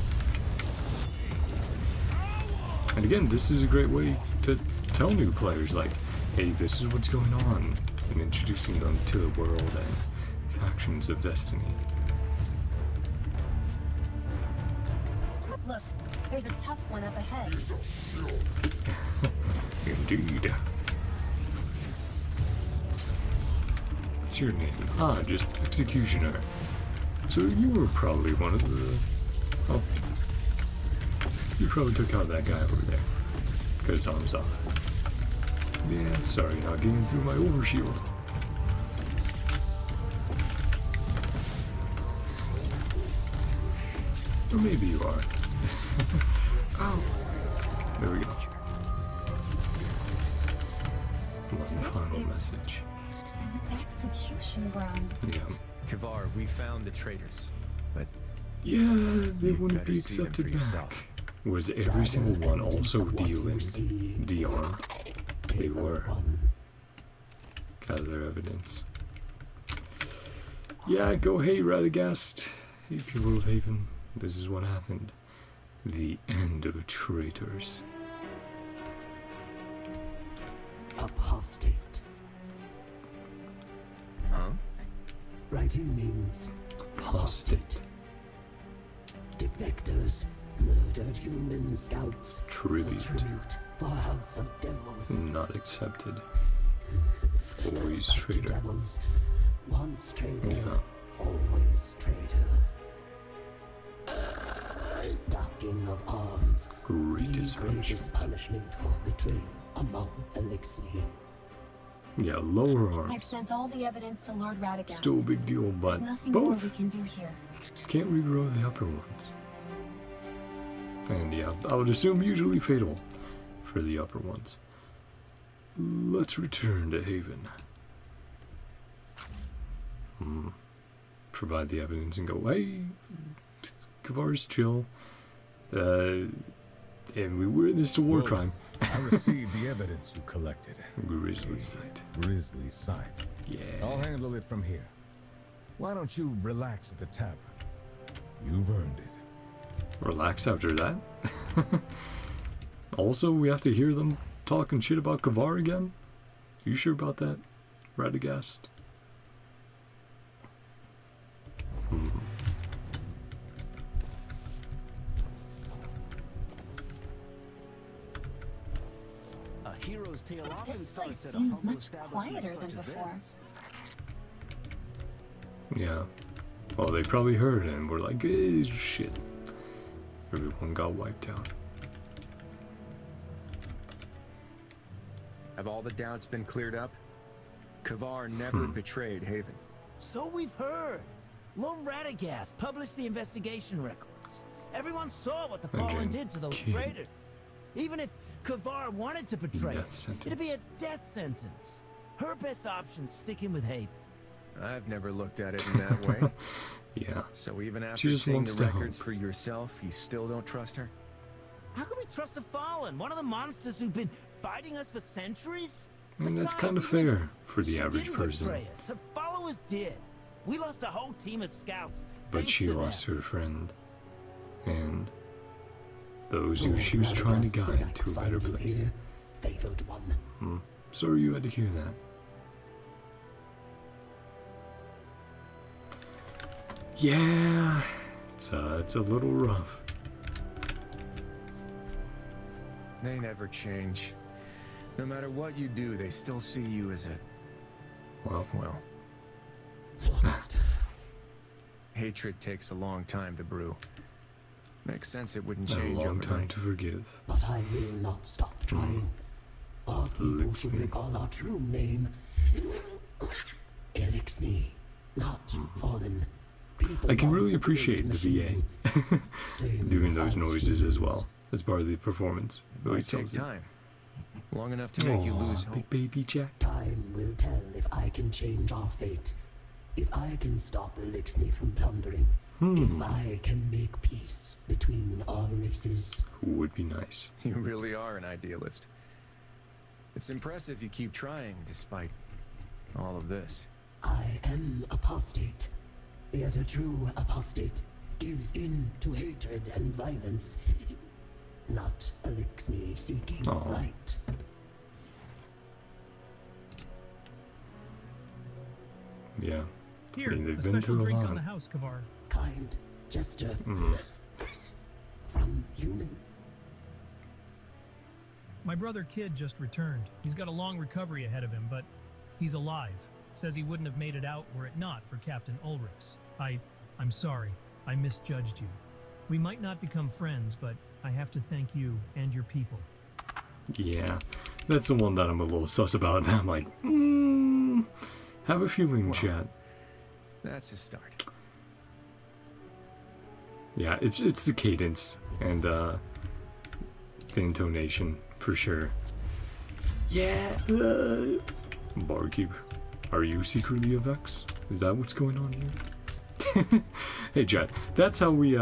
Speaker 1: And again, this is a great way to tell new players, like, hey, this is what's going on, and introducing them to the world and factions of Destiny.
Speaker 5: Look, there's a tough one up ahead.
Speaker 1: Indeed. What's your name? Ah, just Executioner. So you were probably one of the... Oh. You probably took out that guy over there. Because arms off. Yeah, sorry, not getting through my overshield. Or maybe you are. Oh. There we go. One final message.
Speaker 5: An execution ground.
Speaker 1: Yeah.
Speaker 2: Kabr, we found the traitors, but
Speaker 1: yeah, they wouldn't
Speaker 2: better
Speaker 1: be
Speaker 2: see them
Speaker 1: accepted
Speaker 2: for
Speaker 1: back.
Speaker 2: yourself.
Speaker 1: Was every single one also dealing DR? They were. Gather evidence. Yeah, go hey Radagast. Hey people of Haven. This is what happened. The end of traitors.
Speaker 12: Apostate.
Speaker 2: Huh?
Speaker 12: Writing means
Speaker 1: Apostate.
Speaker 12: defectors, murdered human scouts.
Speaker 1: Tribute.
Speaker 12: Tribute for House of Devils.
Speaker 1: Not accepted. Always
Speaker 12: To
Speaker 1: traitor.
Speaker 12: devils. Once traitor,
Speaker 1: Yeah.
Speaker 12: always traitor. Docking of arms.
Speaker 1: Greatest
Speaker 12: The greatest punishment for betrayal among Elixir.
Speaker 1: Yeah, lower
Speaker 5: I've
Speaker 1: arms.
Speaker 5: sent all the evidence to Lord Radagast.
Speaker 1: Still a big deal, but
Speaker 5: There's nothing more we
Speaker 1: both
Speaker 5: can do here.
Speaker 1: can't regrow the upper ones. And yeah, I would assume usually fatal for the upper ones. Let's return to Haven. Provide the evidence and go, hey, Kavar's chill. And we witnessed a war crime.
Speaker 11: I received the evidence you collected.
Speaker 1: Grizzly sight.
Speaker 11: Grizzly sight.
Speaker 1: Yeah.
Speaker 11: I'll handle it from here. Why don't you relax at the tavern? You've earned it.
Speaker 1: Relax after that. Also, we have to hear them talking shit about Kabr again? You sure about that, Radagast?
Speaker 3: A hero's tale often
Speaker 5: This place
Speaker 3: starts at a
Speaker 5: seems
Speaker 3: humble
Speaker 5: much
Speaker 3: establishment
Speaker 5: quieter
Speaker 3: such
Speaker 5: than
Speaker 3: as
Speaker 5: before.
Speaker 3: this.
Speaker 1: Yeah. Well, they probably heard it and were like, eh, shit. Everyone got wiped out.
Speaker 2: Have all the doubts been cleared up? Kabr never betrayed Haven.
Speaker 8: So we've heard. Lord Radagast published the investigation records. Everyone saw what the Fallen did to those traitors. Even if Kabr wanted to betray
Speaker 1: Death
Speaker 8: us,
Speaker 1: sentence.
Speaker 8: it'd be a death sentence. Her best option's sticking with Haven.
Speaker 2: I've never looked at it in that way.
Speaker 1: Yeah.
Speaker 2: So even after
Speaker 1: She just
Speaker 2: seeing
Speaker 1: wants
Speaker 2: the
Speaker 1: to
Speaker 2: records
Speaker 1: help.
Speaker 2: for yourself, you still don't trust her?
Speaker 8: How can we trust the Fallen? One of the monsters who've been fighting us for centuries?
Speaker 1: I mean, that's
Speaker 8: Besides,
Speaker 1: kind of
Speaker 8: even if
Speaker 1: fair for the
Speaker 8: she
Speaker 1: average
Speaker 8: didn't
Speaker 1: person.
Speaker 8: betray us, her followers did. We lost a whole team of scouts.
Speaker 1: But
Speaker 8: thanks
Speaker 1: she
Speaker 8: to
Speaker 1: lost
Speaker 8: them.
Speaker 1: her friend. And those who she was trying to guide to a better place.
Speaker 12: Favored one.
Speaker 1: Sorry you had to hear that. Yeah, it's a little rough.
Speaker 2: They never change. No matter what you do, they still see you as a...
Speaker 1: Well,
Speaker 2: hatred takes a long time to brew. Makes sense it wouldn't
Speaker 1: and
Speaker 2: change
Speaker 1: a long time
Speaker 2: overnight.
Speaker 1: to forgive.
Speaker 12: But I will not stop trying. Our people should
Speaker 1: Elixir.
Speaker 12: recall our true name. Elixir, not Fallen. People
Speaker 1: I can
Speaker 12: of
Speaker 1: really
Speaker 12: the
Speaker 1: appreciate
Speaker 12: great
Speaker 1: the VA
Speaker 12: machine. Same
Speaker 1: doing those
Speaker 12: as
Speaker 1: noises as
Speaker 12: humans.
Speaker 1: well as part of the performance.
Speaker 2: It might take time. Long enough to make you lose hope.
Speaker 1: Big baby Jack.
Speaker 12: Time will tell if I can change our fate. If I can stop Elixir from plundering. If I can make peace between our races.
Speaker 1: Would be nice.
Speaker 2: You really are an idealist. It's impressive you keep trying despite all of this.
Speaker 12: I am apostate. Yet a true apostate gives in to hatred and violence. Not Elixir seeking
Speaker 1: Aw.
Speaker 12: right.
Speaker 1: Yeah.
Speaker 10: Here,
Speaker 1: I mean, they've
Speaker 10: a
Speaker 1: been
Speaker 10: special
Speaker 1: through a
Speaker 10: drink
Speaker 1: lot.
Speaker 10: on the house, Kabr.
Speaker 12: Kind gesture from human.
Speaker 10: My brother Kid just returned. He's got a long recovery ahead of him, but he's alive. Says he wouldn't have made it out were it not for Captain Ulrichs. I'm sorry. I misjudged you. We might not become friends, but I have to thank you and your people.
Speaker 1: Yeah, that's the one that I'm a little sus about. And I'm like, have a feeling, chat.
Speaker 2: That's a start.
Speaker 1: yeah, it's the cadence and the intonation for sure. Yeah, barkeep, are you secretly a Vex? Is that what's going on here? Hey, Jet, that's how we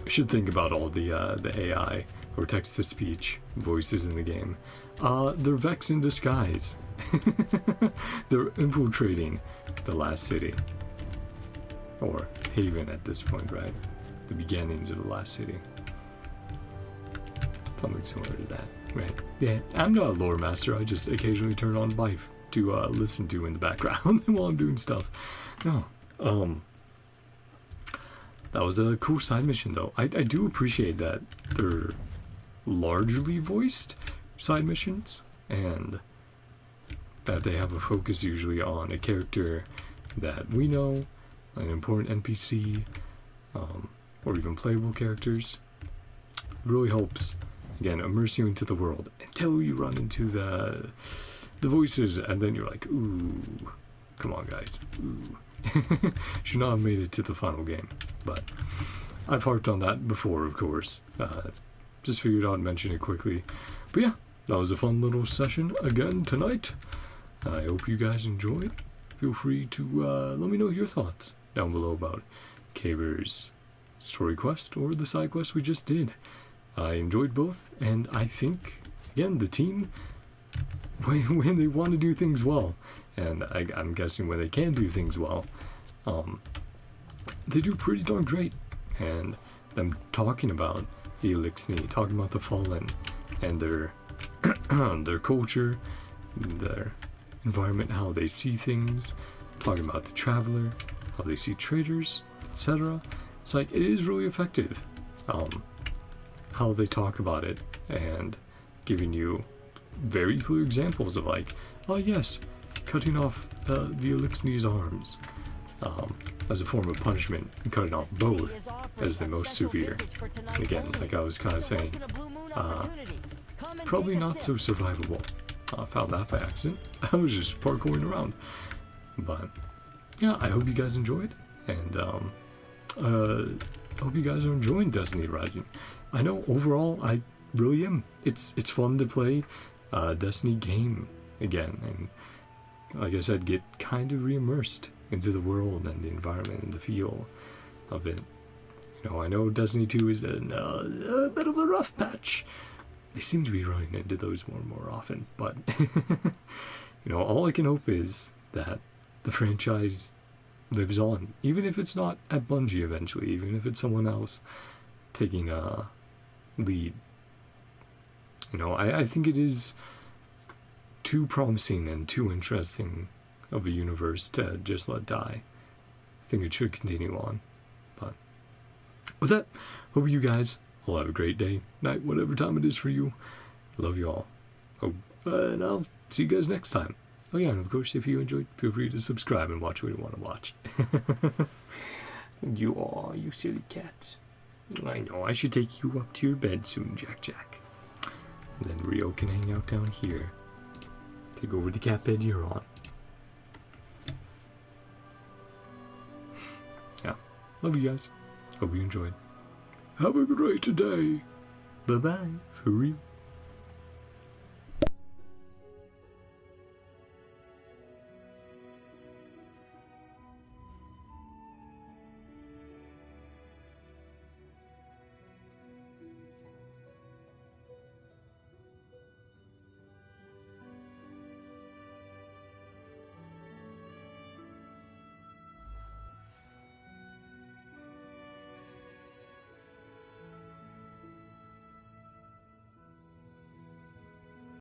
Speaker 1: should think about all the AI or text-to-speech voices in the game. They're Vex in disguise. They're infiltrating the last city. Or Haven at this point, right? The beginnings of the last city. Something similar to that, right? Yeah, I'm not a lore master, I just occasionally turn on Bife to listen to in the background while I'm doing stuff. No, that was a cool side mission though. I do appreciate that they're largely voiced side missions, and that they have a focus usually on a character that we know, an important NPC, or even playable characters. It really helps, again, immerse you into the world until you run into the voices, and then you're like, ooh, come on guys, ooh. Should not have made it to the final game, but I've harped on that before, of course. Just figured I'd mention it quickly. But yeah, that was a fun little session again tonight. I hope you guys enjoyed. Feel free to let me know your thoughts down below about Kabr's story quest or the side quest we just did. I enjoyed both, and I think, again, the team, when they want to do things well, and I'm guessing when they can do things well, they do pretty darn great. And them talking about the Elixni, talking about the Fallen, and their their culture, their environment, how they see things, talking about the Traveler, how they see traders, etc. It's like, it is really effective, how they talk about it, and giving you very clear examples of like, oh yes, cutting off the Elixni's arms as a form of punishment, and cutting off both as the most severe. And again, like I was kind of saying, probably not so survivable. I found that by accident. I was just parkouring around. But yeah, I hope you guys enjoyed, and I hope you guys are enjoying Destiny Rising. I know overall I really am. It's fun to play a Destiny game again, and like I said, get kind of re-immersed into the world and the environment and the feel of it. You know, I know Destiny 2 is a bit of a rough patch. They seem to be running into those more and more often, but you know, all I can hope is that the franchise lives on, even if it's not at Bungie eventually, even if it's someone else taking a lead. You know, I think it is too promising and too interesting of a universe to just let die. I think it should continue on. But with that, hope you guys will have a great day, night, whatever time it is for you. Love you all. Oh, and I'll see you guys next time. Oh yeah, and of course, if you enjoyed, feel free to subscribe and watch what you want to watch. You silly cat. I know, I should take you up to your bed soon, Jack. And then Rio can hang out down here. Take over the cat bed you're on. Yeah, love you guys. Hope you enjoyed. Have a great day. Bye-bye, for real.